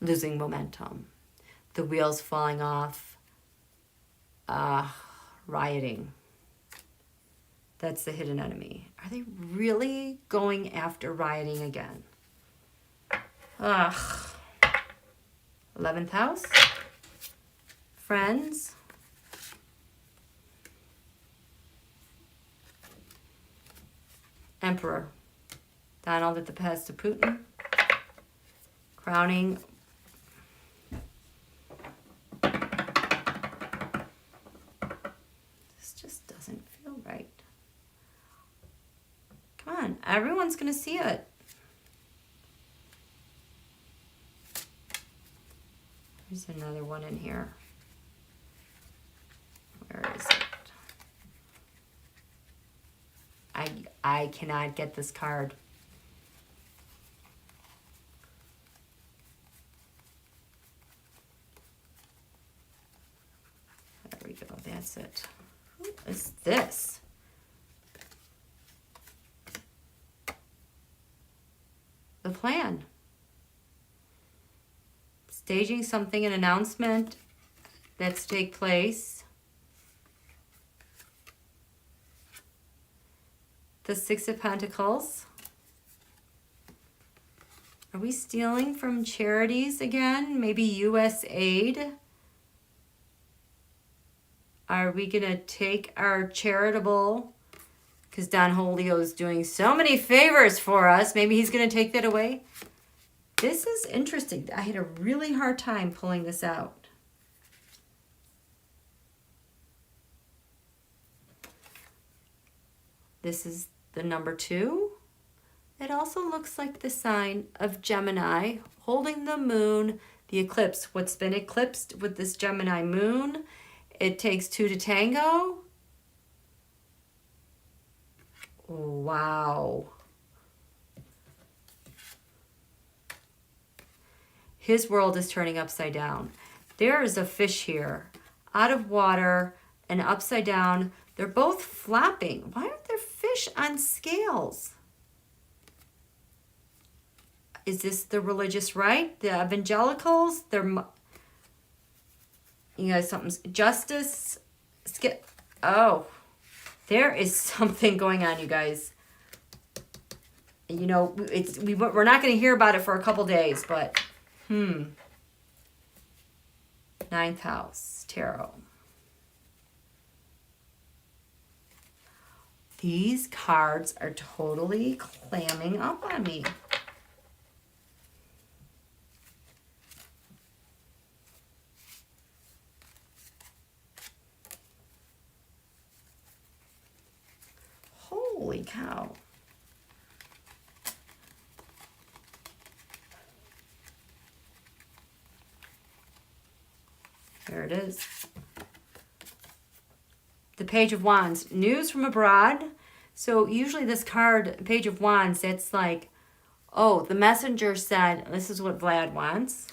Speaker 1: Losing momentum, the wheels falling off, rioting. That's the hidden enemy. Are they really going after rioting again? 11th house, friends. Emperor, Donald at the behest of Putin. Crowning. Doesn't feel right. Come on, everyone's gonna see it. There's another one in here. Where is it? I I cannot get this card. There we go. That's it. Who is this? The plan. Staging something, an announcement that's to take place. The Six of Pentacles. Are we stealing from charities again? Maybe US Aid? Are we going to take our charitable, because Don Julio is doing so many favors for us, maybe he's going to take that away? This is interesting. I had a really hard time pulling this out. This is the number 2. It also looks like the sign of Gemini holding the moon, the eclipse. What's been eclipsed with this Gemini moon? It takes 2 to tango. Wow. His world is turning upside down. There is a fish here, out of water and upside down. They're both flapping. Why aren't there fish on scales? Is this the religious right? The evangelicals? They're, you know, something's justice. Oh, there is something going on, you guys. You know, we're not going to hear about it for a couple days, but Ninth house, tarot. These cards are totally clamming up on me. Holy cow. There it is. The Page of Wands, news from abroad. So usually this card, Page of Wands, it's like, oh, the messenger said, this is what Vlad wants.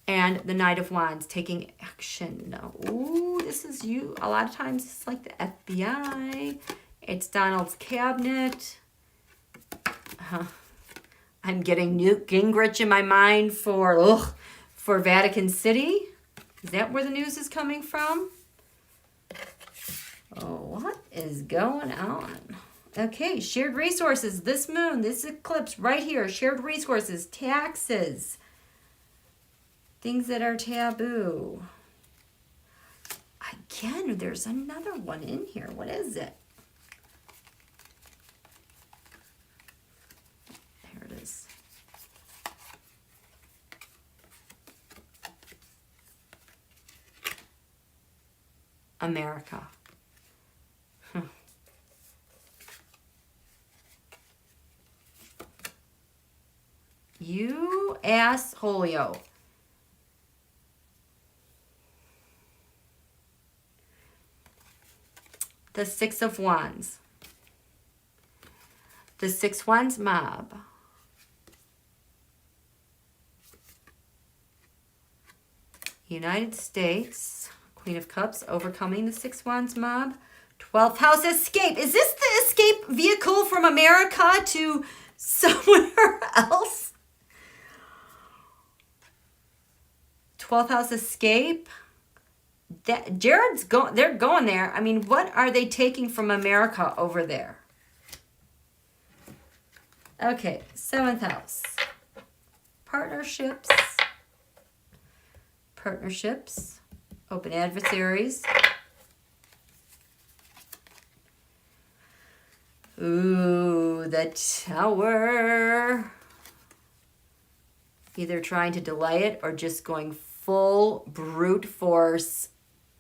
Speaker 1: And the Knight of Wands, taking action. No. Ooh, this is you. A lot of times it's like the FBI. It's Donald's cabinet. I'm getting Newt Gingrich in my mind for Vatican City. Is that where the news is coming from? Oh, what is going on? Okay, shared resources. This moon, this eclipse right here. Shared resources, taxes. Things that are taboo. Again, there's another one in here. What is it? There it is. America. You assholio. The Six of Wands. The Six Wands mob. United States. Queen of Cups overcoming the Six Wands mob. 12th house escape. Is this the escape vehicle from America to somewhere else? 12th house escape. They're going there. I mean, what are they taking from America over there? Okay, 7th house. Partnerships. Partnerships. Open adversaries. Ooh, the Tower. Either trying to delay it or just going full brute force.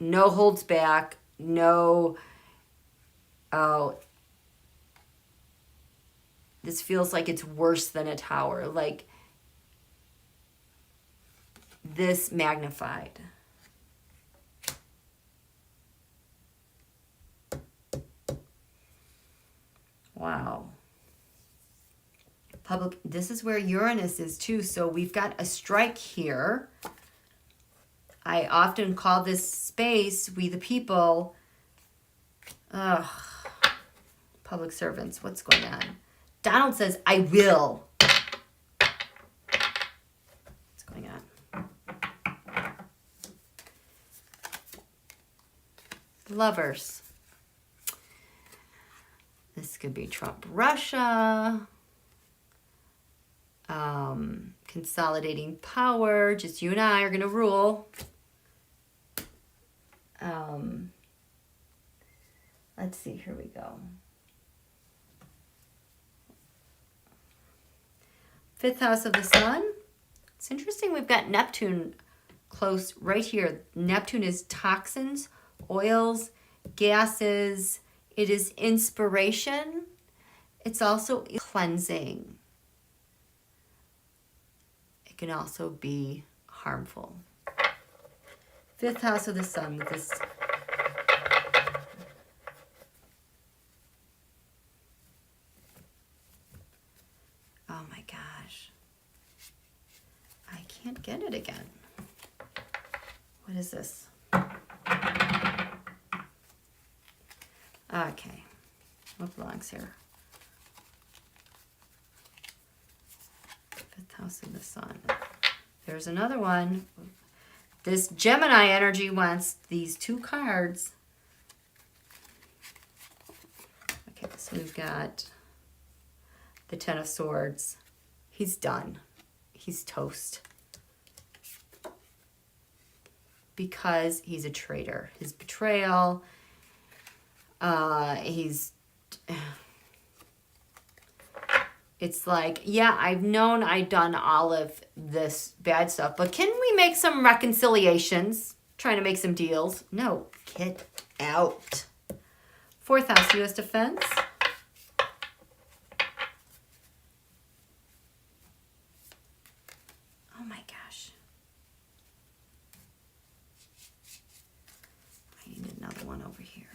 Speaker 1: No holds back. No. Oh. This feels like it's worse than a tower. Like this magnified. Wow. This is where Uranus is too. So we've got a strike here. I often call this space, we the people, public servants. What's going on? Donald says, I will. What's going on? Lovers. This could be Trump, Russia. Consolidating power. Just you and I are going to rule. Let's see. Here we go. Fifth house of the sun. It's interesting. We've got Neptune close right here. Neptune is toxins, oils, gases. It is inspiration. It's also cleansing. It can also be harmful. Fifth house of the sun with this. Oh my gosh. I can't get it again. What is this? Okay. What belongs here? Fifth house of the sun. There's another one. This Gemini energy wants these two cards. Okay, so we've got the Ten of Swords. He's done. He's toast. Because he's a traitor. His betrayal. It's like, yeah, I've known I've done all of this bad stuff, but can we make some reconciliations? Trying to make some deals? No, get out. Fourth house, U.S. defense. Oh my gosh. I need another one over here.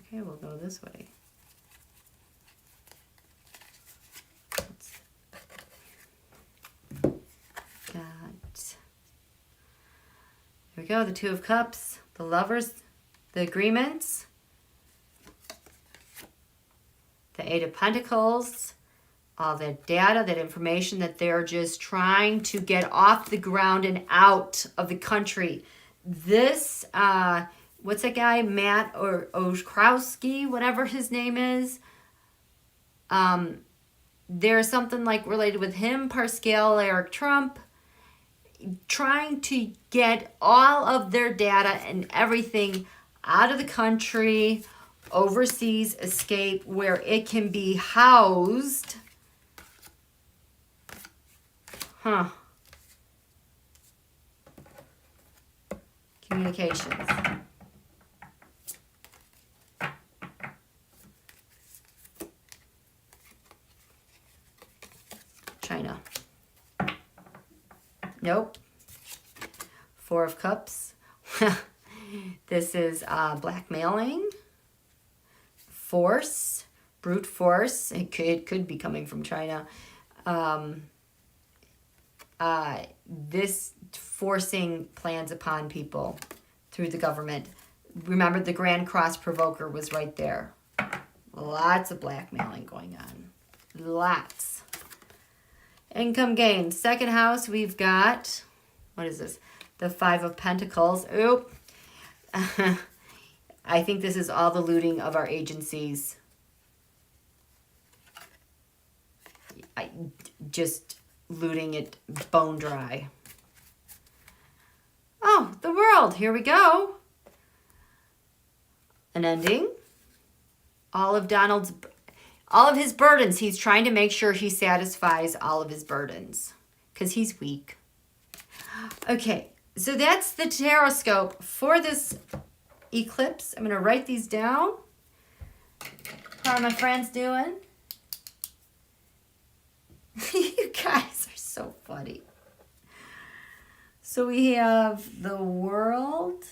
Speaker 1: Okay, we'll go this way. Here we go, the Two of Cups, the Lovers, the Agreements, the Eight of Pentacles, all that data, that information that they're just trying to get off the ground and out of the country. This, what's that guy, Matt or Ostrowski, whatever his name is. There's something like related with him, Pascal, Eric Trump, trying to get all of their data and everything out of the country, overseas, escape, where it can be housed. Communications. China. Nope. Four of Cups. This is blackmailing. Force. Brute force. It could be coming from China. This forcing plans upon people through the government. Remember, the Grand Cross Provoker was right there. Lots of blackmailing going on. Lots. Income gain. Second house, we've got, what is this? The Five of Pentacles. Oop. I think this is all the looting of our agencies. Just looting it bone dry. Oh, the World. Here we go. An ending. All of his burdens. He's trying to make sure he satisfies all of his burdens because he's weak. Okay, so that's the Horoscope for this eclipse. I'm going to write these down. How are my friends doing? You guys are so funny. So we have the World,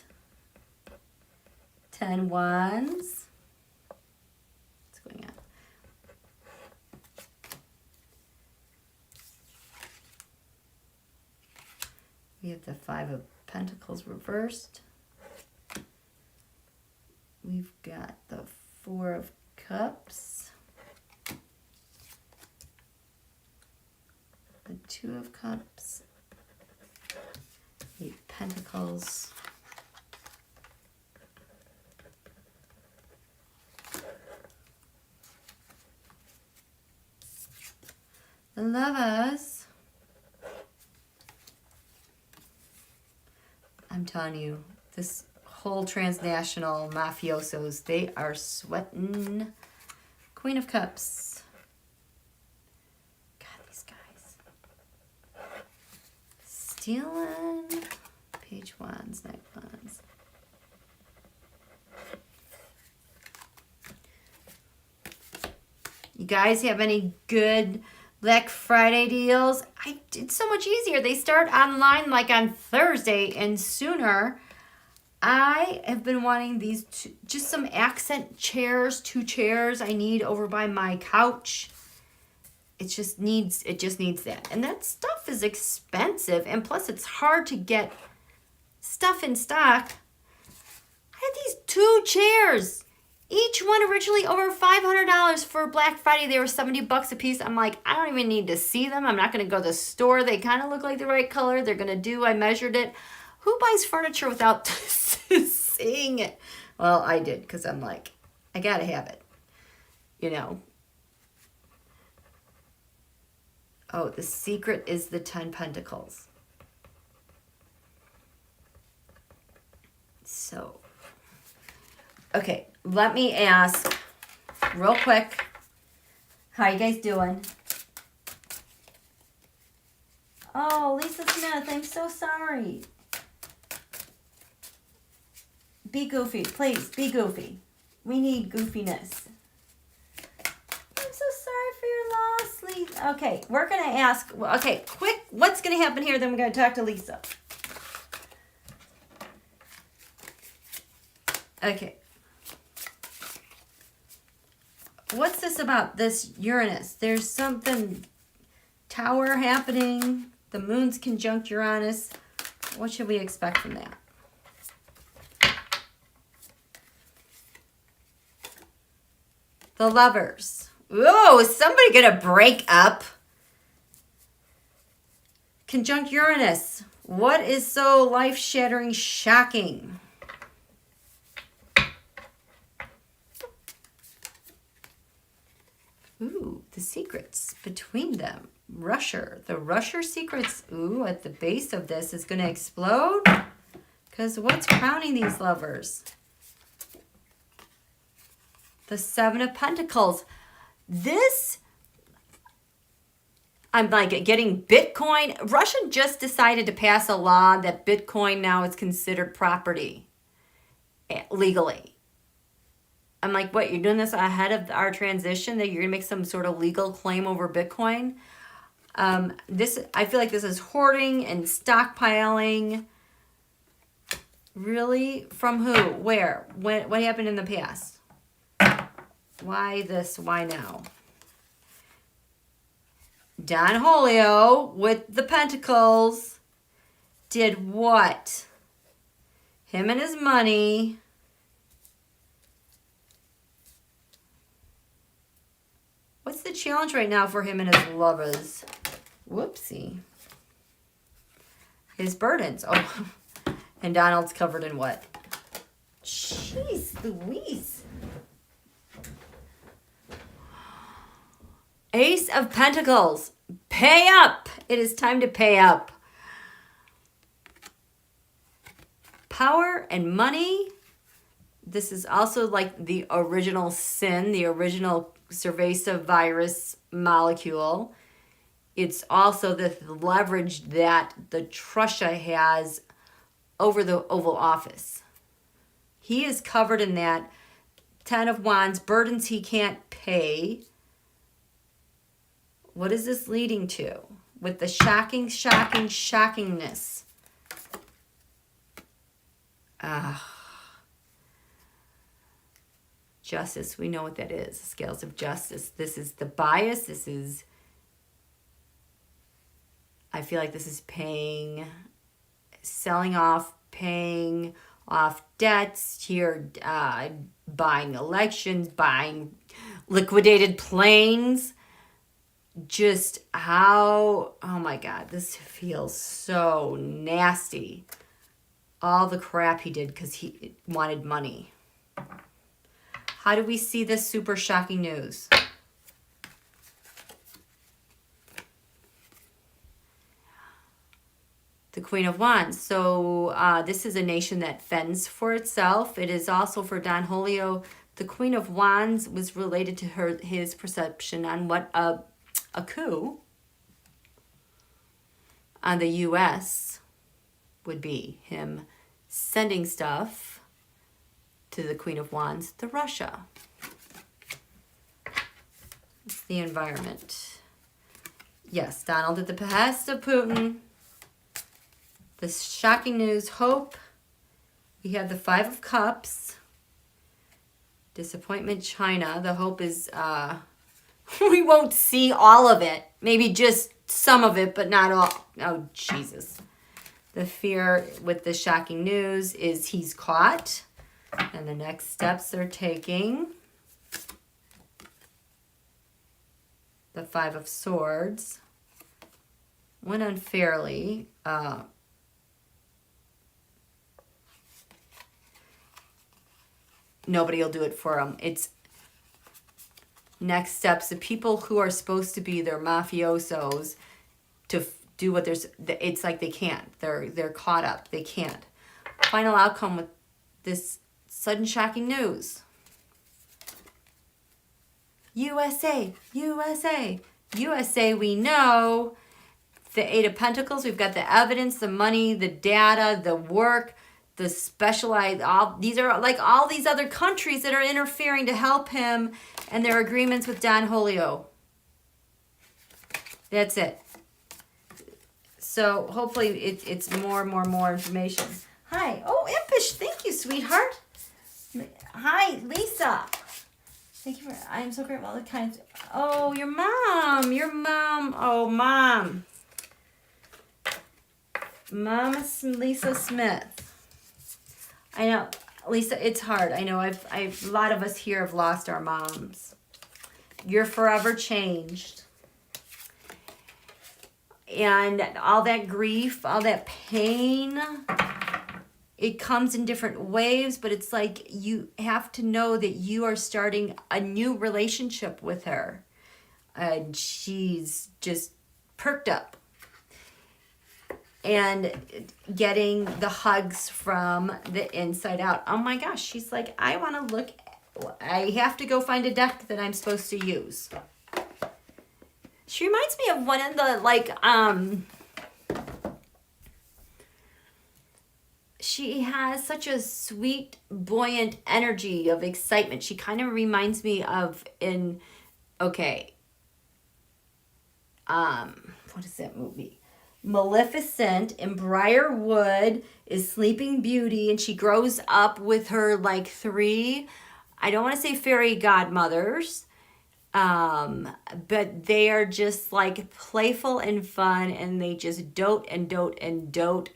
Speaker 1: 10 Wands. What's going on? We have the Five of Pentacles reversed. We've got the Four of Cups. The Two of Cups. Eight Pentacles. The Lovers. I'm telling you, this whole transnational mafiosos, they are sweating. Queen of Cups. God, these guys. Stealing. Page Wands, Knight Wands. You guys have any good Black Friday deals? It's so much easier. They start online like on Thursday and sooner. I have been wanting these just some accent chairs, 2 chairs I need over by my couch. It just needs that. And that stuff is expensive, and plus it's hard to get stuff in stock. I had these 2 chairs. Each one originally over $500 for Black Friday. They were $70 a piece. I'm like, I don't even need to see them. I'm not going to go to the store. They kind of look like the right color. They're going to do. I measured it. Who buys furniture without seeing it? Well, I did, because I'm like, I got to have it. You know. Oh, the secret is the 10 Pentacles. So, okay, let me ask real quick. How you guys doing? Oh, Lisa Smith, I'm so sorry. Be goofy, please, be goofy. We need goofiness. I'm so sorry for your loss, Lisa. Okay, we're going to ask, okay, quick, what's going to happen here? Then we're going to talk to Lisa. Okay. What's this about, this Uranus? There's something tower happening. The moon's conjunct Uranus. What should we expect from that? The Lovers. Ooh, is somebody gonna break up? Conjunct Uranus. What is so life-shattering, shocking? Ooh, the secrets between them. Rusher. The Rusher secrets, ooh, at the base of this is going to explode. Because what's crowning these lovers? The Seven of Pentacles. This, I'm like getting Bitcoin. Russia just decided to pass a law that Bitcoin now is considered property legally. I'm like, what, you're doing this ahead of our transition, that you're going to make some sort of legal claim over Bitcoin? I feel like this is hoarding and stockpiling. Really? From who? Where? When? What happened in the past? Why this? Why now? Don Julio with the Pentacles did what? Him and his money. What's the challenge right now for him and his lovers? Whoopsie. His burdens. Oh, and Donald's covered in what? Jeez Louise. Ace of Pentacles. Pay up. It is time to pay up. Power and money. This is also like the original sin, the original pervasive virus molecule. It's also the leverage that the Trusha has over the Oval Office. He is covered in that. 10 of Wands, burdens he can't pay. What is this leading to? With the shockingness. Justice, we know what that is. Scales of justice. This is the bias. This is, I feel like this is selling off, paying off debts. Here, buying elections, buying liquidated planes. Just how, oh my God, this feels so nasty. All the crap he did because he wanted money. How do we see this super shocking news? The Queen of Wands. So this is a nation that fends for itself. It is also for Don Julio. The Queen of Wands was related to his perception on what a coup on the U.S. would be. Him sending stuff to the Queen of Wands, to Russia. It's the environment. Yes, Donald at the behest of Putin. The shocking news, hope. We have the Five of Cups. Disappointment, China. The hope is we won't see all of it. Maybe just some of it, but not all. Oh, Jesus. The fear with the shocking news is he's caught. And the next steps they're taking. The Five of Swords. Went unfairly. Nobody will do it for them. It's next steps. The people who are supposed to be their mafiosos to do what it's like they can't. They're caught up. They can't. Final outcome with this sudden shocking news. USA, USA, USA, we know. The Eight of Pentacles, we've got the evidence, the money, the data, the work, the specialized, these are like all these other countries that are interfering to help him and their agreements with Don Julio. That's it. So hopefully it's more information. Hi. Oh, Impish, thank you, sweetheart. Hi, Lisa. Thank you for, I am so grateful all the kinds. Oh, your mom. Oh, Mom. Mama Lisa Smith. I know, Lisa, it's hard. I know a lot of us here have lost our moms. You're forever changed. And all that grief, all that pain, it comes in different waves, but it's like you have to know that you are starting a new relationship with her. And she's just perked up. And getting the hugs from the inside out. Oh my gosh, she's like, I want to look, I have to go find a deck that I'm supposed to use. She reminds me of one of the, she has such a sweet, buoyant energy of excitement. She kind of reminds me of what is that movie? Maleficent in Briarwood is Sleeping Beauty, and she grows up with her three, I don't want to say fairy godmothers, but they are just playful and fun, and they just dote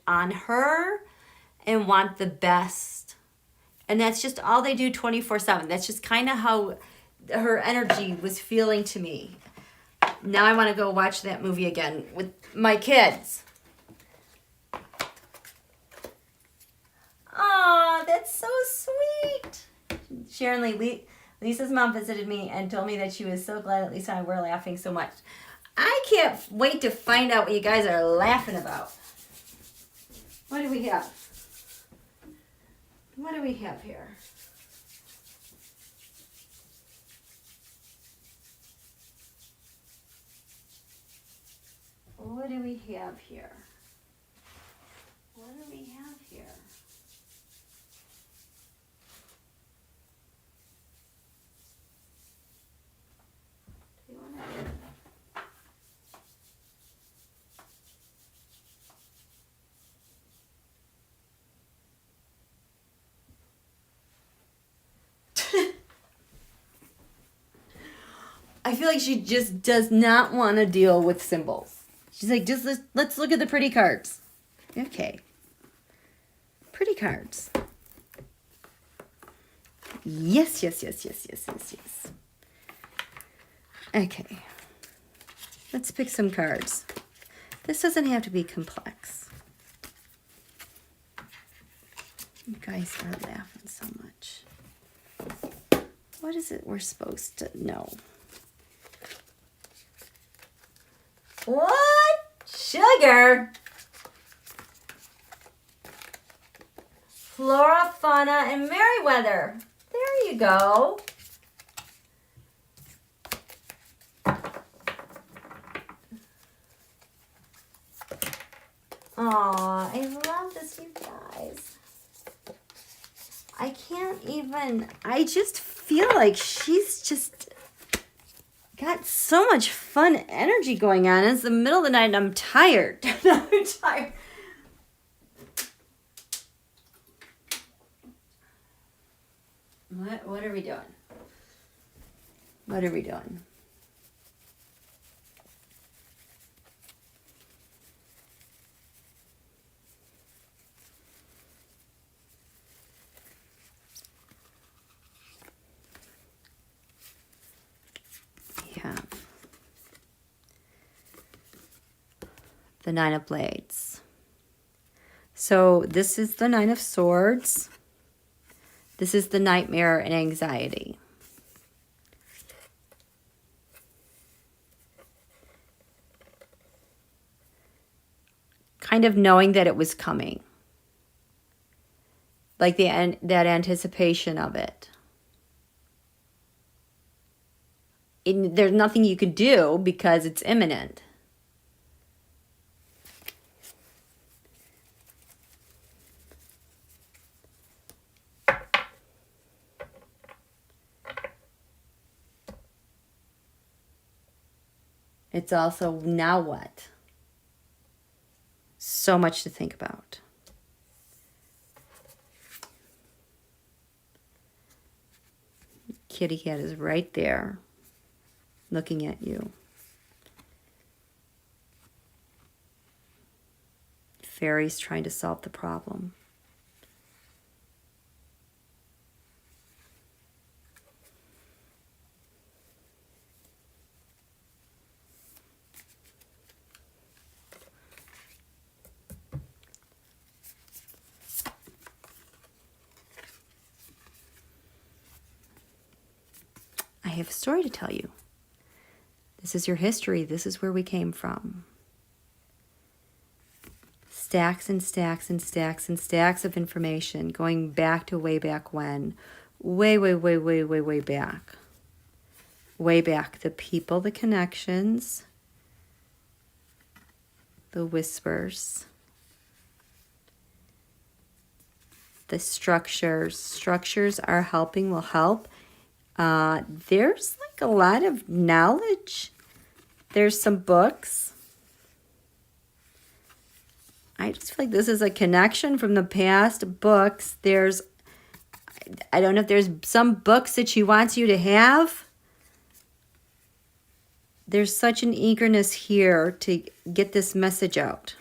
Speaker 1: on her and want the best. And that's just all they do 24/7. That's just kind of how her energy was feeling to me. Now I want to go watch that movie again with my kids. Aw, that's so sweet. Sharon Lee, Lisa's mom visited me and told me that she was so glad that Lisa and I were laughing so much. I can't wait to find out what you guys are laughing about. What do we have? What do we have here? What do we have here? What do we have here? Do you want to... I feel like she just does not want to deal with symbols. She's like, just let's look at the pretty cards. Okay. Pretty cards. Yes, yes, yes, yes, yes, yes, yes. Okay. Let's pick some cards. This doesn't have to be complex. You guys are laughing so much. What is it we're supposed to know? What? Sugar? Flora, fauna, and Merriweather. There you go. Aw, I love this, you guys. I can't even, I just feel like she's just got so much fun energy going on. It's the middle of the night and I'm tired. I'm tired. What are we doing? What are we doing? The Nine of Blades. So this is the Nine of Swords. This is the nightmare and anxiety. Kind of knowing that it was coming. Like that anticipation of it. There's nothing you could do because it's imminent. It's also, now what? So much to think about. Kitty cat is right there, looking at you. Fairy's trying to solve the problem. I have a story to tell you. This is your history. This is where we came from. Stacks and stacks and stacks and stacks of information going back to way back when. Way back. Way back. The people, the connections, the whispers, the structures. Structures are helping, will help. There's like a lot of knowledge. There's some books. I just feel like this is a connection from the past. Books. I don't know if there's some books that she wants you to have. There's such an eagerness here to get this message out.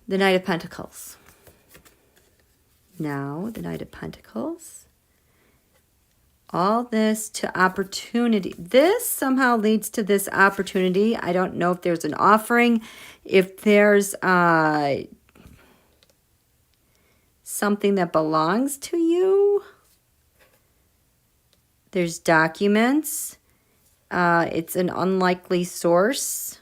Speaker 1: The Knight of Pentacles. Now, the Knight of Pentacles. All this to opportunity. This somehow leads to this opportunity. I don't know if there's an offering, if there's something that belongs to you. There's documents. It's an unlikely source.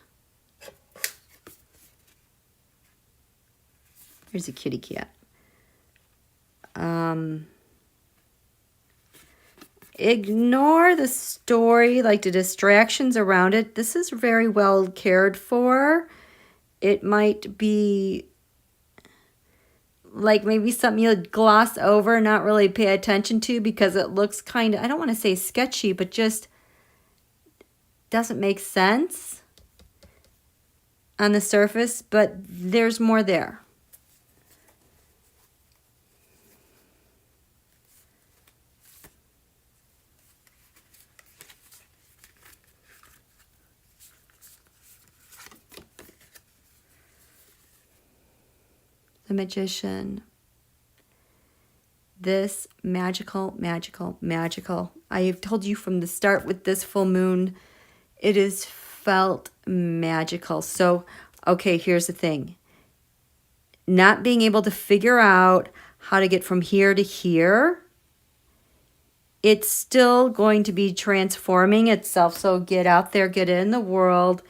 Speaker 1: Here's a kitty cat. Ignore the story, like the distractions around it. This is very well cared for. It might be like maybe something you'll gloss over, not really pay attention to because it looks kind of, I don't want to say sketchy, but just doesn't make sense on the surface, but there's more there. The Magician. This magical, magical, magical. I have told you from the start with this full moon, it is felt magical. So, okay, here's the thing. Not being able to figure out how to get from here to here, it's still going to be transforming itself. So get out there, get in the world,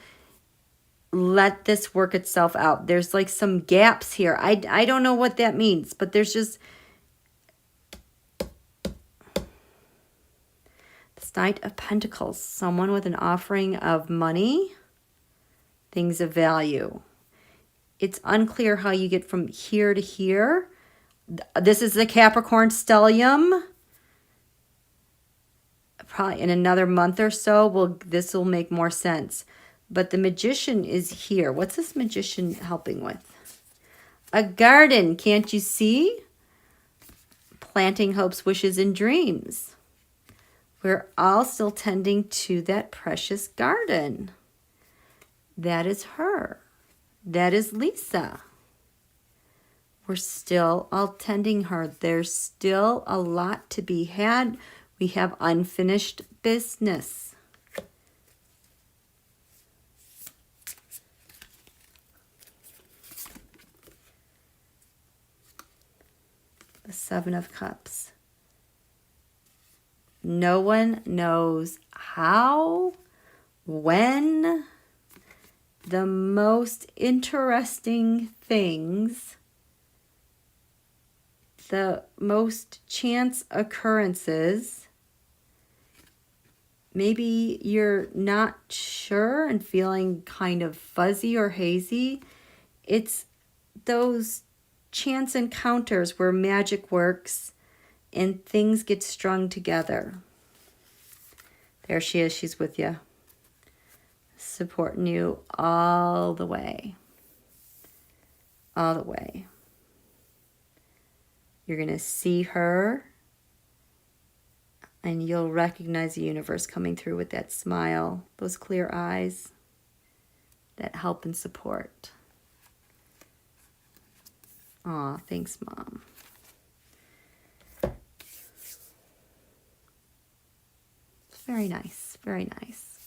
Speaker 1: let this work itself out. There's like some gaps here. I don't know what that means, but there's just this Knight of Pentacles, someone with an offering of money, things of value. It's unclear how you get from here to here. This is the Capricorn stellium. Probably in another month or so, this will make more sense. But the Magician is here. What's this Magician helping with? A garden, can't you see? Planting hopes, wishes, and dreams. We're all still tending to that precious garden. That is her. That is Lisa. We're still all tending her. There's still a lot to be had. We have unfinished business. The Seven of Cups. No one knows how, when. The most interesting things, the most chance occurrences. Maybe you're not sure and feeling kind of fuzzy or hazy. It's those chance encounters where magic works and things get strung together. There she is. She's with you. Supporting you all the way. All the way. You're going to see her and you'll recognize the universe coming through with that smile, those clear eyes, that help and support. Aw, thanks, Mom. Very nice, very nice.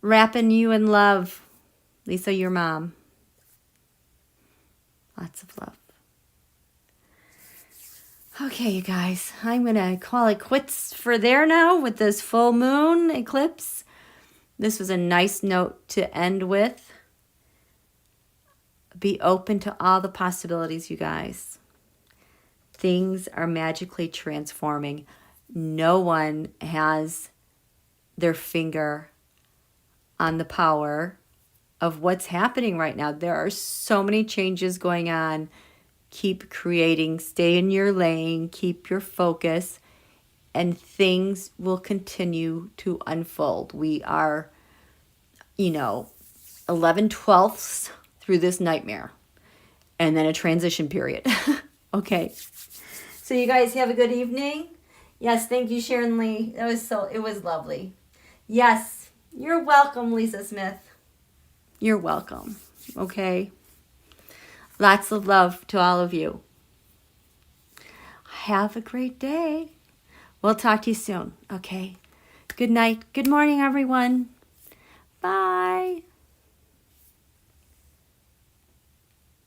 Speaker 1: Wrapping you in love. Lisa, your mom. Lots of love. Okay, you guys, I'm going to call it quits for there now with this full moon eclipse. This was a nice note to end with. Be open to all the possibilities, you guys. Things are magically transforming. No one has their finger on the power of what's happening right now. There are so many changes going on. Keep creating, stay in your lane, keep your focus, and things will continue to unfold. We are, 11/12 through this nightmare, and then a transition period. Okay. So you guys have a good evening. Yes, thank you, Sharon Lee. It was lovely. Yes, you're welcome, Lisa Smith. You're welcome. Okay. Lots of love to all of you. Have a great day. We'll talk to you soon, okay? Good night. Good morning, everyone. Bye.